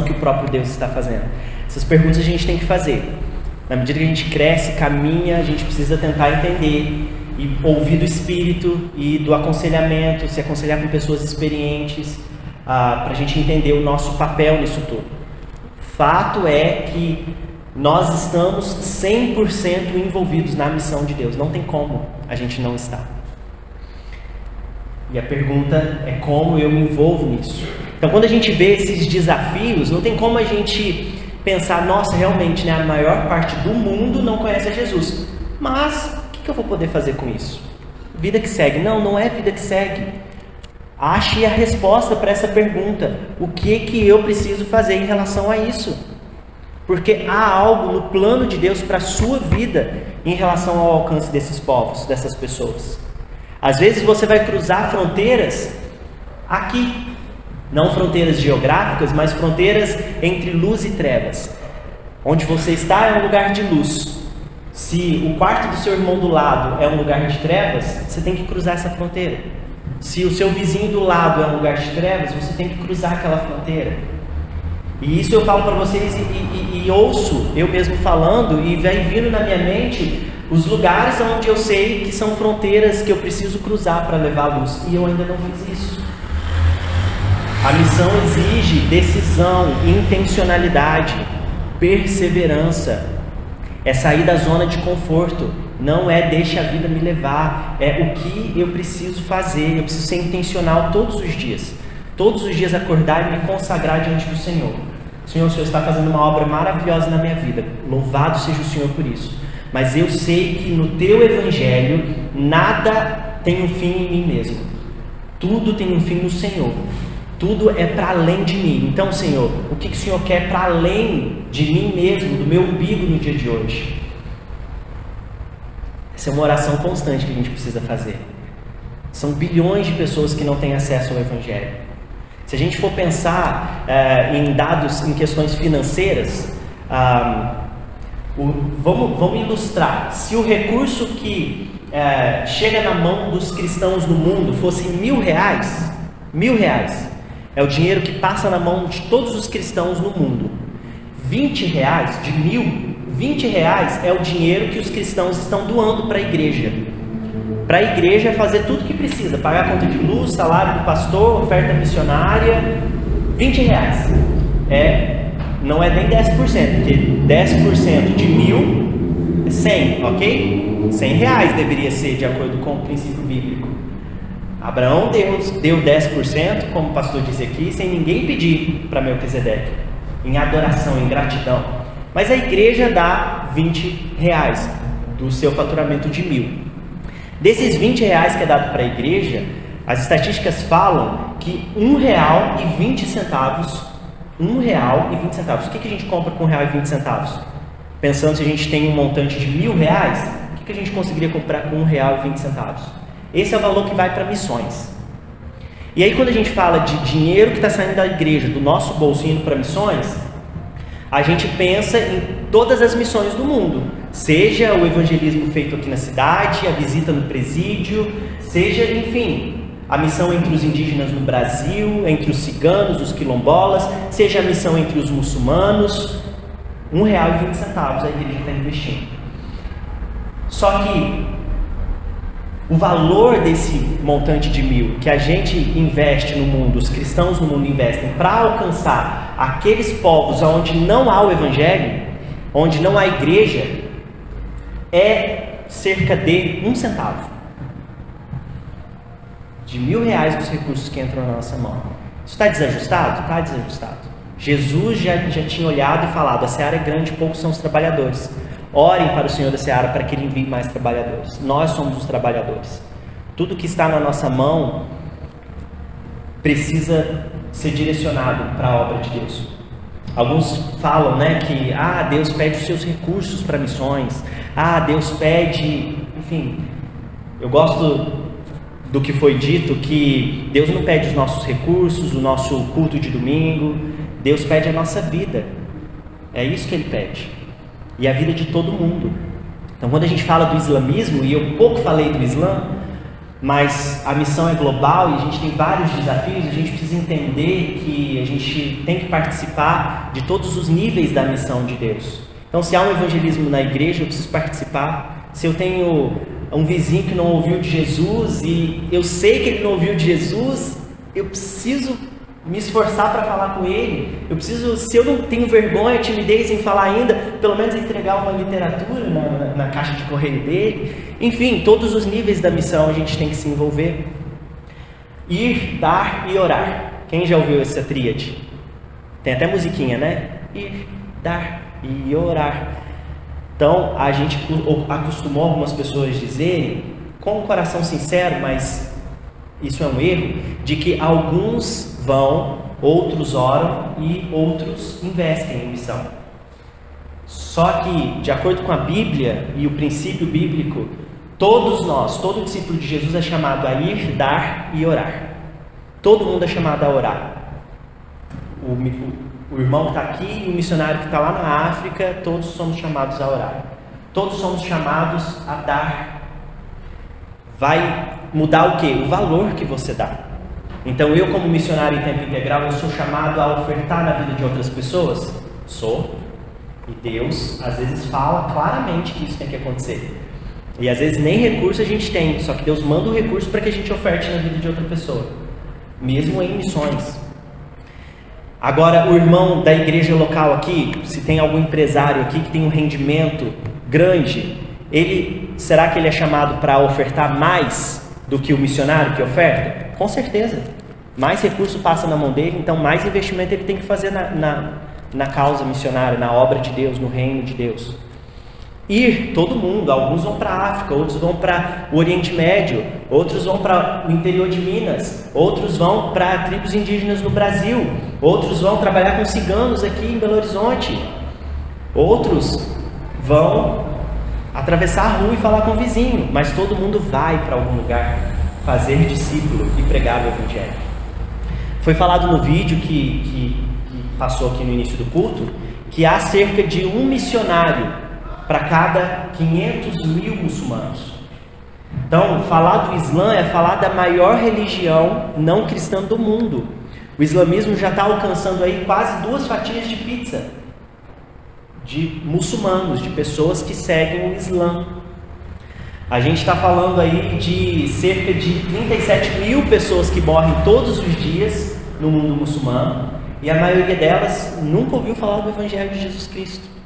que o próprio Deus está fazendo? Essas perguntas a gente tem que fazer. Na medida que a gente cresce, caminha, a gente precisa tentar entender e ouvir do Espírito e do aconselhamento, se aconselhar com pessoas experientes, para a gente entender o nosso papel nisso tudo. Fato é que nós estamos 100% envolvidos na missão de Deus. Não tem como a gente não estar. E a pergunta é: como eu me envolvo nisso? Então, quando a gente vê esses desafios, não tem como a gente pensar: nossa, realmente, né, a maior parte do mundo não conhece a Jesus. Mas, o que eu vou poder fazer com isso? Vida que segue. Não, não é vida que segue. Ache a resposta para essa pergunta. O que eu preciso fazer em relação a isso? Porque há algo no plano de Deus para a sua vida em relação ao alcance desses povos, dessas pessoas. Às vezes você vai cruzar fronteiras aqui, não fronteiras geográficas, mas fronteiras entre luz e trevas. Onde você está é um lugar de luz. Se o quarto do seu irmão do lado é um lugar de trevas, você tem que cruzar essa fronteira. Se o seu vizinho do lado é um lugar de trevas, você tem que cruzar aquela fronteira. E isso eu falo para vocês e ouço eu mesmo falando, e vai vindo na minha mente os lugares onde eu sei que são fronteiras que eu preciso cruzar para levar a luz, e eu ainda não fiz isso. A missão exige decisão, intencionalidade, perseverança. É sair da zona de conforto. Não é deixa a vida me levar. É o que eu preciso fazer. Eu preciso ser intencional todos os dias. Todos os dias acordar e me consagrar diante do Senhor. Senhor, o Senhor está fazendo uma obra maravilhosa na minha vida. Louvado seja o Senhor por isso. Mas eu sei que no Teu Evangelho nada tem um fim em mim mesmo. Tudo tem um fim no Senhor. Tudo é para além de mim. Então, Senhor, o que o Senhor quer para além de mim mesmo, do meu umbigo no dia de hoje? Essa é uma oração constante que a gente precisa fazer. São bilhões de pessoas que não têm acesso ao Evangelho. Se a gente for pensar em dados, em questões financeiras, vamos ilustrar. Se o recurso que chega na mão dos cristãos no mundo fosse R$1.000, R$1.000 é o dinheiro que passa na mão de todos os cristãos no mundo. R$20 de 1.000, R$20 é o dinheiro que os cristãos estão doando para a igreja. Para a igreja fazer tudo o que precisa, pagar a conta de luz, salário do pastor, oferta missionária. R$20. Não é nem 10%, porque 10% de 1.000 é 100, ok? R$100 deveria ser, de acordo com o princípio bíblico. Abraão deu 10%, como o pastor diz aqui, sem ninguém pedir para Melquisedeque, em adoração, em gratidão. Mas a igreja dá R$20 do seu faturamento de 1.000. Desses R$20 que é dado para a igreja, as estatísticas falam que R$1,20. R$1,20. O que a gente compra com R$1,20? Pensando se a gente tem um montante de R$1.000, o que a gente conseguiria comprar com R$1,20? Esse é o valor que vai para missões. E aí quando a gente fala de dinheiro que está saindo da igreja, do nosso bolso indo para missões, a gente pensa em todas as missões do mundo. Seja o evangelismo feito aqui na cidade, a visita no presídio, seja, enfim, a missão entre os indígenas no Brasil, entre os ciganos, os quilombolas, seja a missão entre os muçulmanos, R$1,20 a igreja está investindo. Só que o valor desse montante de 1.000 que a gente investe no mundo, os cristãos no mundo investem para alcançar aqueles povos onde não há o evangelho, onde não há igreja, é cerca de R$1. De R$1.000 dos recursos que entram na nossa mão. Isso está desajustado? Está desajustado. Jesus já tinha olhado e falado: a seara é grande, poucos são os trabalhadores. Orem para o Senhor da seara para que Ele envie mais trabalhadores. Nós somos os trabalhadores. Tudo que está na nossa mão precisa ser direcionado para a obra de Deus. Alguns falam, que Deus pede os seus recursos para missões. Deus pede... Enfim, eu gosto do que foi dito, que Deus não pede os nossos recursos, o nosso culto de domingo. Deus pede a nossa vida. É isso que Ele pede. E a vida de todo mundo. Então, quando a gente fala do islamismo, e eu pouco falei do Islã, mas a missão é global e a gente tem vários desafios, a gente precisa entender que a gente tem que participar de todos os níveis da missão de Deus. Então, se há um evangelismo na igreja, eu preciso participar. Se eu tenho um vizinho que não ouviu de Jesus e eu sei que ele não ouviu de Jesus, eu preciso me esforçar para falar com ele. Eu preciso, se eu não tenho vergonha, timidez em falar ainda, pelo menos entregar uma literatura na caixa de correio dele. Enfim, todos os níveis da missão a gente tem que se envolver. Ir, dar e orar. Quem já ouviu essa tríade? Tem até musiquinha, né? Ir, dar e orar. Então, a gente acostumou algumas pessoas dizerem, com o coração sincero, mas isso é um erro, de que alguns vão, outros oram e outros investem em missão. Só que, de acordo com a Bíblia e o princípio bíblico, todos nós, todo discípulo de Jesus é chamado a ir, dar e orar. Todo mundo é chamado a orar. O irmão que está aqui e o missionário que está lá na África, todos somos chamados a orar. Todos somos chamados a dar. Vai mudar o quê? O valor que você dá. Então eu, como missionário em tempo integral, eu sou chamado a ofertar na vida de outras pessoas? Sou. E Deus às vezes fala claramente que isso tem que acontecer. E às vezes nem recurso a gente tem, só que Deus manda o recurso para que a gente oferte na vida de outra pessoa, mesmo em missões. Agora, o irmão da igreja local aqui, se tem algum empresário aqui que tem um rendimento grande, será que ele é chamado para ofertar mais do que o missionário que oferta? Com certeza. Mais recurso passa na mão dele, então mais investimento ele tem que fazer na causa missionária, na obra de Deus, no reino de Deus. Ir, todo mundo, alguns vão para a África, outros vão para o Oriente Médio, outros vão para o interior de Minas, outros vão para tribos indígenas no Brasil, outros vão trabalhar com ciganos aqui em Belo Horizonte, outros vão atravessar a rua e falar com o vizinho, mas todo mundo vai para algum lugar fazer discípulo e pregar o Evangelho. Foi falado no vídeo que passou aqui no início do culto, que há cerca de um missionário para cada 500.000 muçulmanos. Então, falar do Islã é falar da maior religião não cristã do mundo. O islamismo já está alcançando aí quase 2 fatias de pizza de muçulmanos, de pessoas que seguem o Islã. A gente está falando aí de cerca de 37.000 pessoas que morrem todos os dias no mundo muçulmano, e a maioria delas nunca ouviu falar do Evangelho de Jesus Cristo.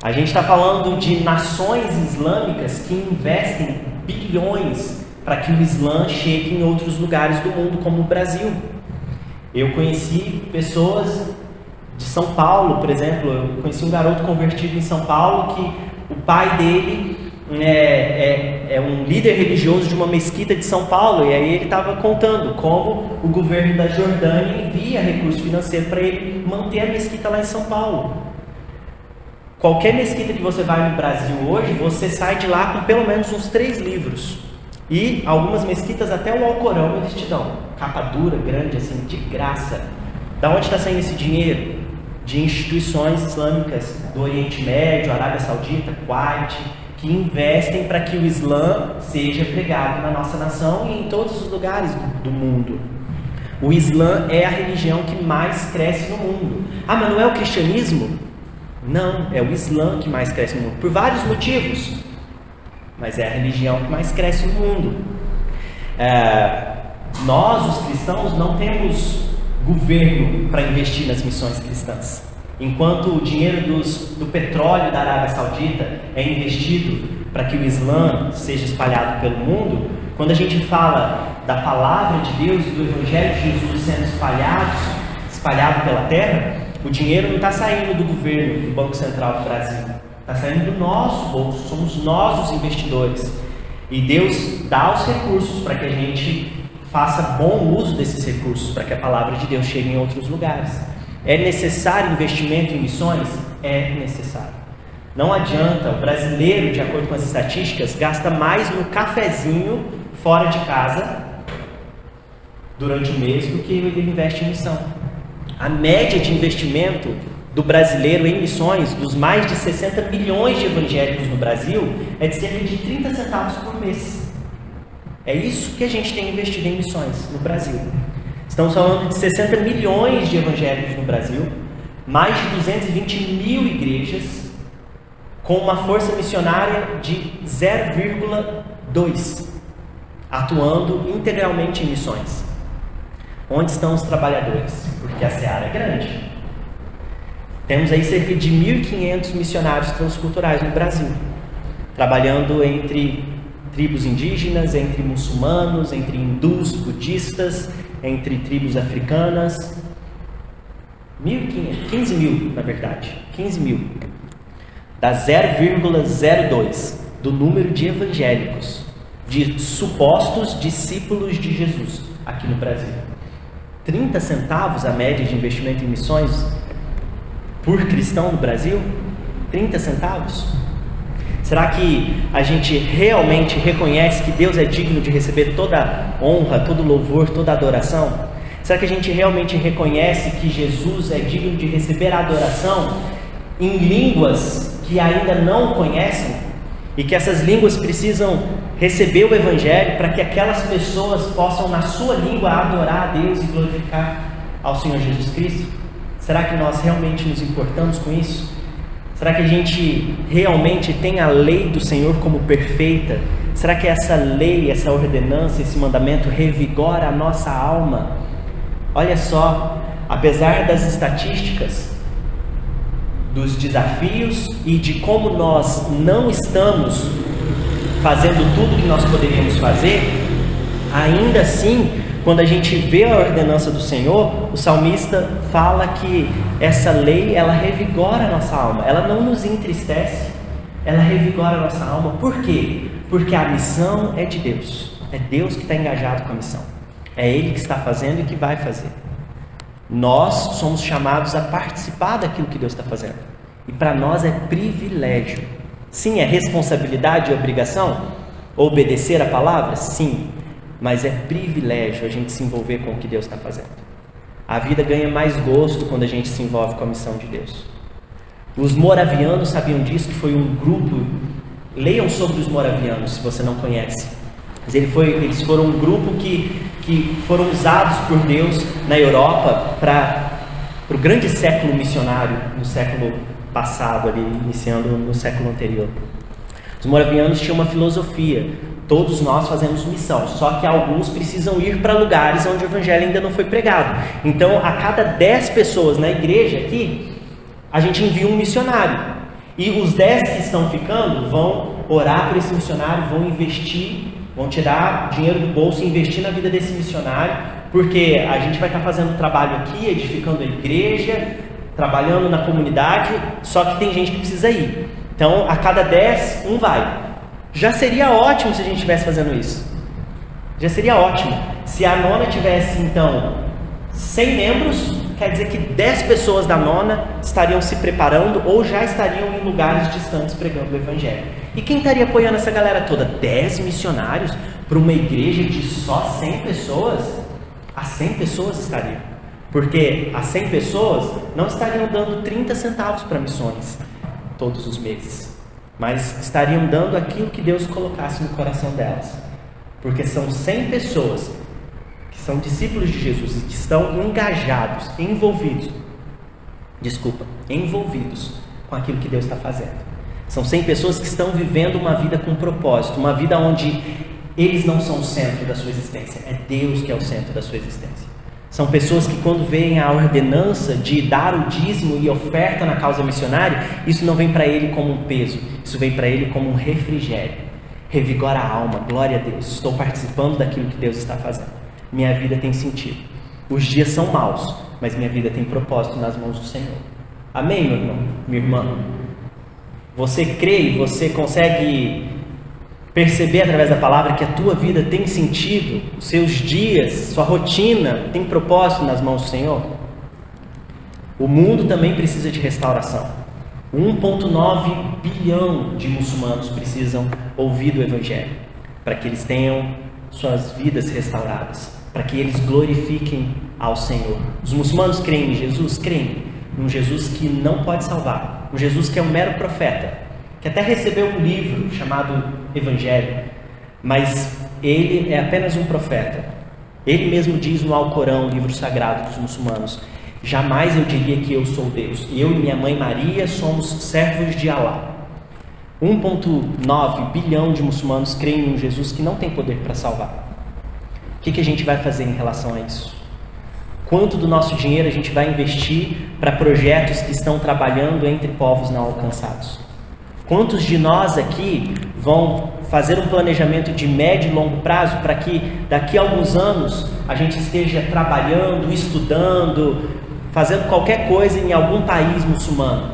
A gente está falando de nações islâmicas que investem bilhões para que o Islã chegue em outros lugares do mundo, como o Brasil. Eu conheci pessoas de São Paulo, por exemplo. Eu conheci um garoto convertido em São Paulo que o pai dele é um líder religioso de uma mesquita de São Paulo, e aí ele estava contando como o governo da Jordânia envia recurso financeiro para ele manter a mesquita lá em São Paulo. Qualquer mesquita que você vai no Brasil hoje, você sai de lá com pelo menos uns 3 livros. E algumas mesquitas até o Alcorão eles te dão. Capa dura, grande, assim, de graça. Da onde está saindo esse dinheiro? De instituições islâmicas do Oriente Médio, Arábia Saudita, Kuwait, que investem para que o Islã seja pregado na nossa nação e em todos os lugares do mundo. O Islã é a religião que mais cresce no mundo. Ah, mas não é o cristianismo? Não, é o Islã que mais cresce no mundo, por vários motivos. Mas é a religião que mais cresce no mundo. Nós, os cristãos, não temos governo para investir nas missões cristãs. Enquanto o dinheiro do petróleo da Arábia Saudita é investido para que o Islã seja espalhado pelo mundo, quando a gente fala da palavra de Deus e do Evangelho de Jesus sendo espalhado pela terra, o dinheiro não está saindo do governo, do Banco Central do Brasil, está saindo do nosso bolso, somos nós os investidores. E Deus dá os recursos para que a gente faça bom uso desses recursos, para que a palavra de Deus chegue em outros lugares. É necessário investimento em missões? É necessário. Não adianta, o brasileiro, de acordo com as estatísticas, gasta mais no cafezinho fora de casa durante o mês do que ele investe em missão. A média de investimento do brasileiro em missões, dos mais de 60 milhões de evangélicos no Brasil, é de cerca de 30 centavos por mês. É isso que a gente tem investido em missões no Brasil. Estamos falando de 60 milhões de evangélicos no Brasil, mais de 220 mil igrejas, com uma força missionária de 0,2, atuando integralmente em missões. Onde estão os trabalhadores? Porque a seara é grande. Temos aí cerca de 1.500 missionários transculturais no Brasil, trabalhando entre tribos indígenas, entre muçulmanos, entre hindus, budistas, entre tribos africanas. 1.500, 15 mil, na verdade, 15 mil. Dá 0,02 do número de evangélicos, de supostos discípulos de Jesus aqui no Brasil. 30 centavos a média de investimento em missões por cristão no Brasil? 30 centavos? Será que a gente realmente reconhece que Deus é digno de receber toda honra, todo louvor, toda adoração? Será que a gente realmente reconhece que Jesus é digno de receber a adoração em línguas que ainda não conhecem? E que essas línguas precisam receber o Evangelho para que aquelas pessoas possam, na sua língua, adorar a Deus e glorificar ao Senhor Jesus Cristo? Será que nós realmente nos importamos com isso? Será que a gente realmente tem a lei do Senhor como perfeita? Será que essa lei, essa ordenança, esse mandamento revigora a nossa alma? Olha só, apesar das estatísticas, dos desafios e de como nós não estamos fazendo tudo que nós poderíamos fazer, ainda assim, quando a gente vê a ordenança do Senhor, o salmista fala que essa lei, ela revigora a nossa alma, ela não nos entristece, ela revigora a nossa alma. Por quê? Porque a missão é de Deus, é Deus que está engajado com a missão, é Ele que está fazendo e que vai fazer. Nós somos chamados a participar daquilo que Deus está fazendo, e para nós é privilégio. Sim, é responsabilidade e obrigação obedecer a palavra? Sim, mas é privilégio a gente se envolver com o que Deus está fazendo. A vida ganha mais gosto quando a gente se envolve com a missão de Deus. Os moravianos sabiam disso, que foi um grupo, leiam sobre os moravianos se você não conhece, mas eles foram um grupo que foram usados por Deus na Europa para o grande século missionário, no século passado, ali, iniciando no século anterior. Os moravianos tinham uma filosofia: todos nós fazemos missão, só que alguns precisam ir para lugares onde o evangelho ainda não foi pregado. Então, a cada 10 pessoas na igreja aqui, a gente envia um missionário. E os 10 que estão ficando vão orar por esse missionário, vão investir, vão tirar dinheiro do bolso e investir na vida desse missionário, porque a gente vai estar fazendo trabalho aqui, edificando a igreja, trabalhando na comunidade, só que tem gente que precisa ir. Então, a cada 10, um vai. Já seria ótimo se a gente estivesse fazendo isso. Já seria ótimo. Se a nona tivesse, então, 100 membros, quer dizer que 10 pessoas da nona estariam se preparando ou já estariam em lugares distantes pregando o evangelho. E quem estaria apoiando essa galera toda? 10 missionários? para uma igreja de só 100 pessoas, as 100 pessoas estariam. Porque as 100 pessoas não estariam dando 30 centavos para missões todos os meses, mas estariam dando aquilo que Deus colocasse no coração delas. Porque são 100 pessoas que são discípulos de Jesus e que estão engajados, envolvidos com aquilo que Deus está fazendo. São 100 pessoas que estão vivendo uma vida com propósito, uma vida onde eles não são o centro da sua existência, é Deus que é o centro da sua existência. São pessoas que, quando veem a ordenança de dar o dízimo e oferta na causa missionária, isso não vem para ele como um peso, isso vem para ele como um refrigério. Revigora a alma, glória a Deus, estou participando daquilo que Deus está fazendo. Minha vida tem sentido. Os dias são maus, mas minha vida tem propósito nas mãos do Senhor. Amém, meu irmão, minha irmã? Você crê e você consegue perceber através da palavra que a tua vida tem sentido, os seus dias, sua rotina tem propósito nas mãos do Senhor? O mundo também precisa de restauração. 1,9 bilhão de muçulmanos precisam ouvir do Evangelho, para que eles tenham suas vidas restauradas, para que eles glorifiquem ao Senhor. Os muçulmanos creem em Jesus? Creem. Um Jesus que não pode salvar, um Jesus que é um mero profeta, que até recebeu um livro chamado Evangelho, mas ele é apenas um profeta. Ele mesmo diz no Alcorão, o livro sagrado dos muçulmanos: jamais eu diria que eu sou Deus, eu e minha mãe Maria somos servos de Alá. 1,9 bilhão de muçulmanos creem em um Jesus que não tem poder para salvar. O que a gente vai fazer em relação a isso? Quanto do nosso dinheiro a gente vai investir para projetos que estão trabalhando entre povos não alcançados? Quantos de nós aqui vão fazer um planejamento de médio e longo prazo para que daqui a alguns anos a gente esteja trabalhando, estudando, fazendo qualquer coisa em algum país muçulmano,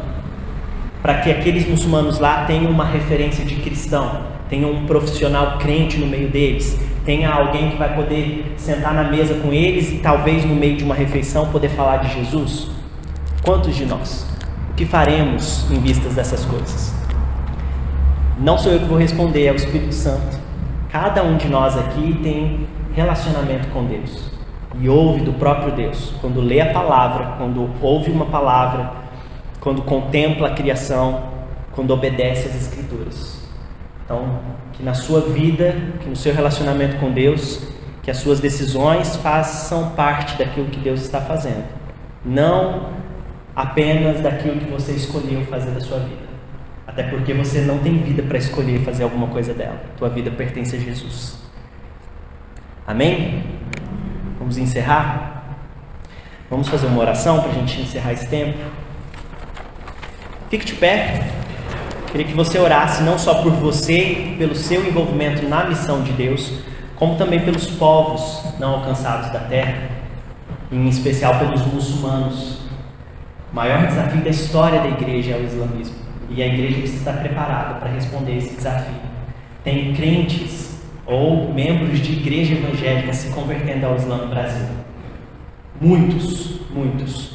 para que aqueles muçulmanos lá tenham uma referência de cristão, tenham um profissional crente no meio deles, tenha alguém que vai poder sentar na mesa com eles e talvez no meio de uma refeição poder falar de Jesus? Quantos de nós? O que faremos em vistas dessas coisas? Não sou eu que vou responder, é o Espírito Santo. Cada um de nós aqui tem relacionamento com Deus e ouve do próprio Deus. Quando lê a palavra, quando ouve uma palavra, quando contempla a criação, quando obedece às Escrituras. Então, que na sua vida, que no seu relacionamento com Deus, que as suas decisões façam parte daquilo que Deus está fazendo, não apenas daquilo que você escolheu fazer da sua vida. Até porque você não tem vida para escolher fazer alguma coisa dela. Tua vida pertence a Jesus. Amém? Vamos encerrar? Vamos fazer uma oração para a gente encerrar esse tempo? Fique de pé. Queria que você orasse não só por você, pelo seu envolvimento na missão de Deus, como também pelos povos não alcançados da terra, em especial pelos muçulmanos. O maior desafio da história da igreja é o islamismo. E a igreja precisa estar preparada para responder esse desafio. Tem crentes ou membros de igreja evangélica se convertendo ao Islã no Brasil. Muitos.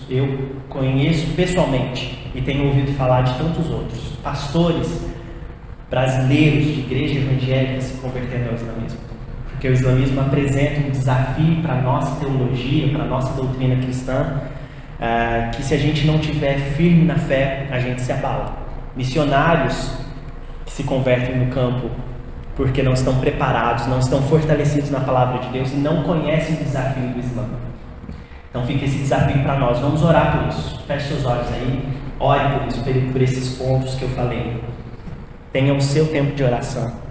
Eu conheço pessoalmente e tenho ouvido falar de tantos outros. Pastores brasileiros de igreja evangélica se convertendo ao islamismo. Porque o islamismo apresenta um desafio para a nossa teologia, para a nossa doutrina cristã, que se a gente não tiver firme na fé, a gente se abala. Missionários que se convertem no campo porque não estão preparados, não estão fortalecidos na palavra de Deus e não conhecem o desafio do Islã. Então fica esse desafio para nós. Vamos orar por isso. Feche seus olhos aí, ore por isso, por esses pontos que eu falei. Tenha o seu tempo de oração.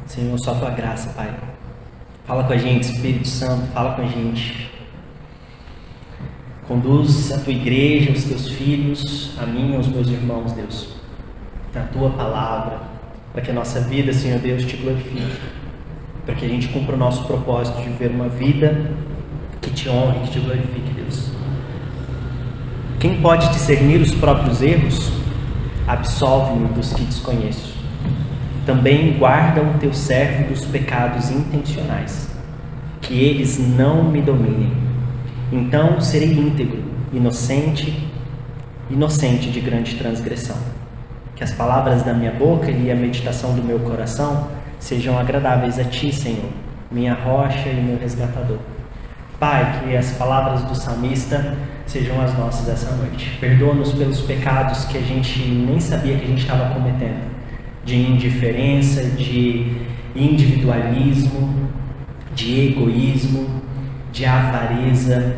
Senhor, só a Tua graça, Pai. Fala com a gente, Espírito Santo, fala com a gente. Conduz a Tua igreja, os Teus filhos, a mim e aos meus irmãos, Deus, na Tua palavra, para que a nossa vida, Senhor Deus, Te glorifique. para que a gente cumpra o nosso propósito de viver uma vida que te honre, que te glorifique, Deus. Quem pode discernir os próprios erros, absolve-me dos que desconheço. Também guarda o teu servo dos pecados intencionais, que eles não me dominem. Então serei íntegro, inocente de grande transgressão. Que as palavras da minha boca e a meditação do meu coração sejam agradáveis a ti, Senhor, minha rocha e meu resgatador. Pai, que as palavras do salmista sejam as nossas essa noite. Perdoa-nos pelos pecados que a gente nem sabia que a gente estava cometendo, de indiferença, de individualismo, de egoísmo, de avareza.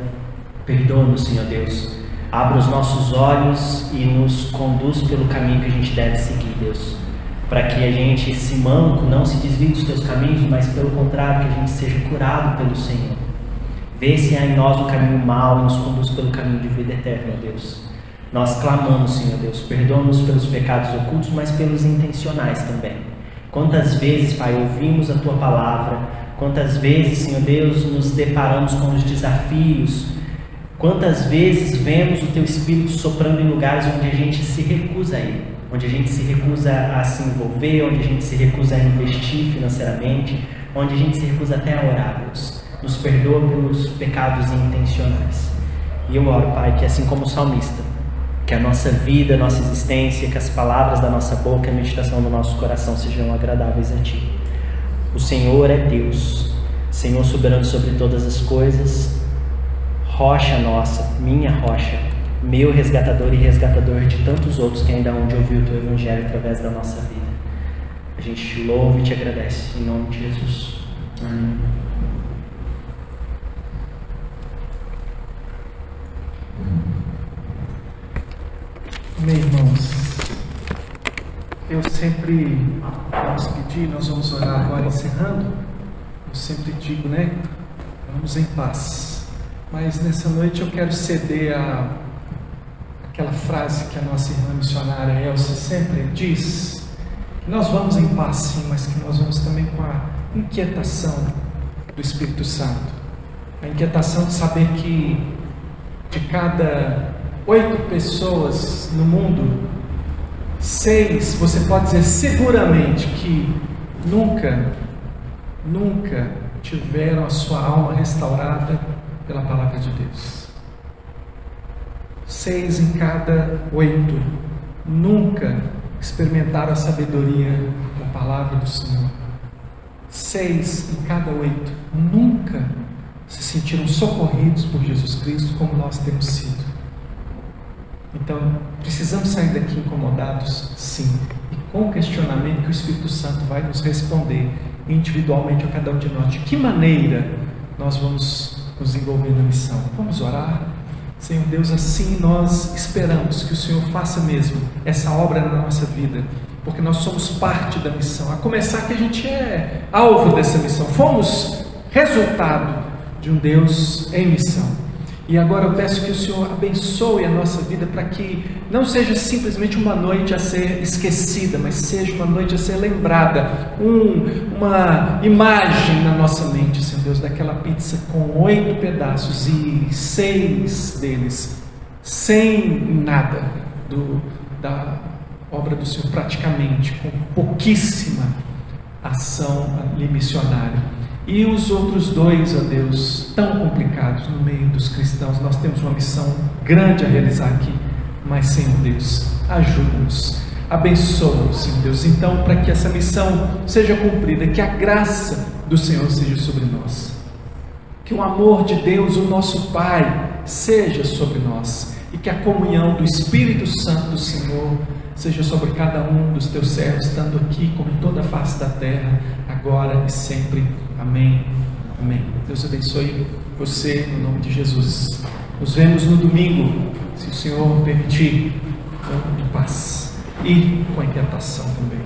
Perdoa-nos, Senhor Deus. Abra os nossos olhos e nos conduz pelo caminho que a gente deve seguir, Deus. Para que a gente, esse manco, não se desvie dos teus caminhos, mas pelo contrário, que a gente seja curado pelo Senhor. Vê se há em nós o caminho mau e nos conduz pelo caminho de vida eterna, Deus. Nós clamamos, Senhor Deus, perdoa-nos pelos pecados ocultos, mas pelos intencionais também. Quantas vezes, Pai, ouvimos a Tua palavra, quantas vezes, Senhor Deus, nos deparamos com os desafios, quantas vezes vemos o Teu Espírito soprando em lugares onde a gente se recusa a ir, onde a gente se recusa a se envolver, onde a gente se recusa a investir financeiramente, onde a gente se recusa até a orar, Deus. Nos perdoa pelos pecados intencionais. E eu oro, Pai, que assim como o salmista, que a nossa vida, a nossa existência, que as palavras da nossa boca e a meditação do nosso coração sejam agradáveis a Ti. O Senhor é Deus, Senhor soberano sobre todas as coisas, rocha nossa, minha rocha, meu resgatador e resgatador de tantos outros que ainda hão de ouvir o Teu Evangelho através da nossa vida. A gente te louva e te agradece, em nome de Jesus. Amém. Amém, irmãos. Eu sempre vamos pedir, nós vamos orar agora encerrando. Eu sempre digo, né? Vamos em paz. Mas nessa noite eu quero ceder aquela frase que a nossa irmã missionária Elsa sempre diz: que nós vamos em paz sim, mas que nós vamos também com a inquietação do Espírito Santo. A inquietação de saber que de cada 8 pessoas no mundo, 6, você pode dizer seguramente que nunca tiveram a sua alma restaurada pela palavra de Deus. 6 em cada 8 nunca experimentaram a sabedoria da palavra do Senhor. 6 em cada 8 nunca se sentiram socorridos por Jesus Cristo como nós temos sido. Então, precisamos sair daqui incomodados, sim, e com o questionamento que o Espírito Santo vai nos responder individualmente a cada um de nós. De que maneira nós vamos nos envolver na missão? Vamos orar? Senhor Deus, assim nós esperamos que o Senhor faça mesmo essa obra na nossa vida, porque nós somos parte da missão, a começar que a gente é alvo dessa missão, fomos resultado de um Deus em missão. E agora eu peço que o Senhor abençoe a nossa vida para que não seja simplesmente uma noite a ser esquecida, mas seja uma noite a ser lembrada, uma imagem na nossa mente, Senhor Deus, daquela pizza com 8 pedaços e 6 deles sem nada da obra do Senhor, praticamente, com pouquíssima ação ali missionária. E os outros 2, ó Deus, tão complicados no meio dos cristãos. Nós temos uma missão grande a realizar aqui, mas Senhor Deus, ajuda-nos, abençoa-nos, Senhor Deus, então, para que essa missão seja cumprida, que a graça do Senhor seja sobre nós, que o amor de Deus, o nosso Pai, seja sobre nós, e que a comunhão do Espírito Santo do Senhor seja sobre cada um dos teus servos, tanto aqui como em toda a face da terra, agora e sempre. Amém. Amém. Deus abençoe você no nome de Jesus. Nos vemos no domingo, se o Senhor permitir, com paz e com a inquietação também.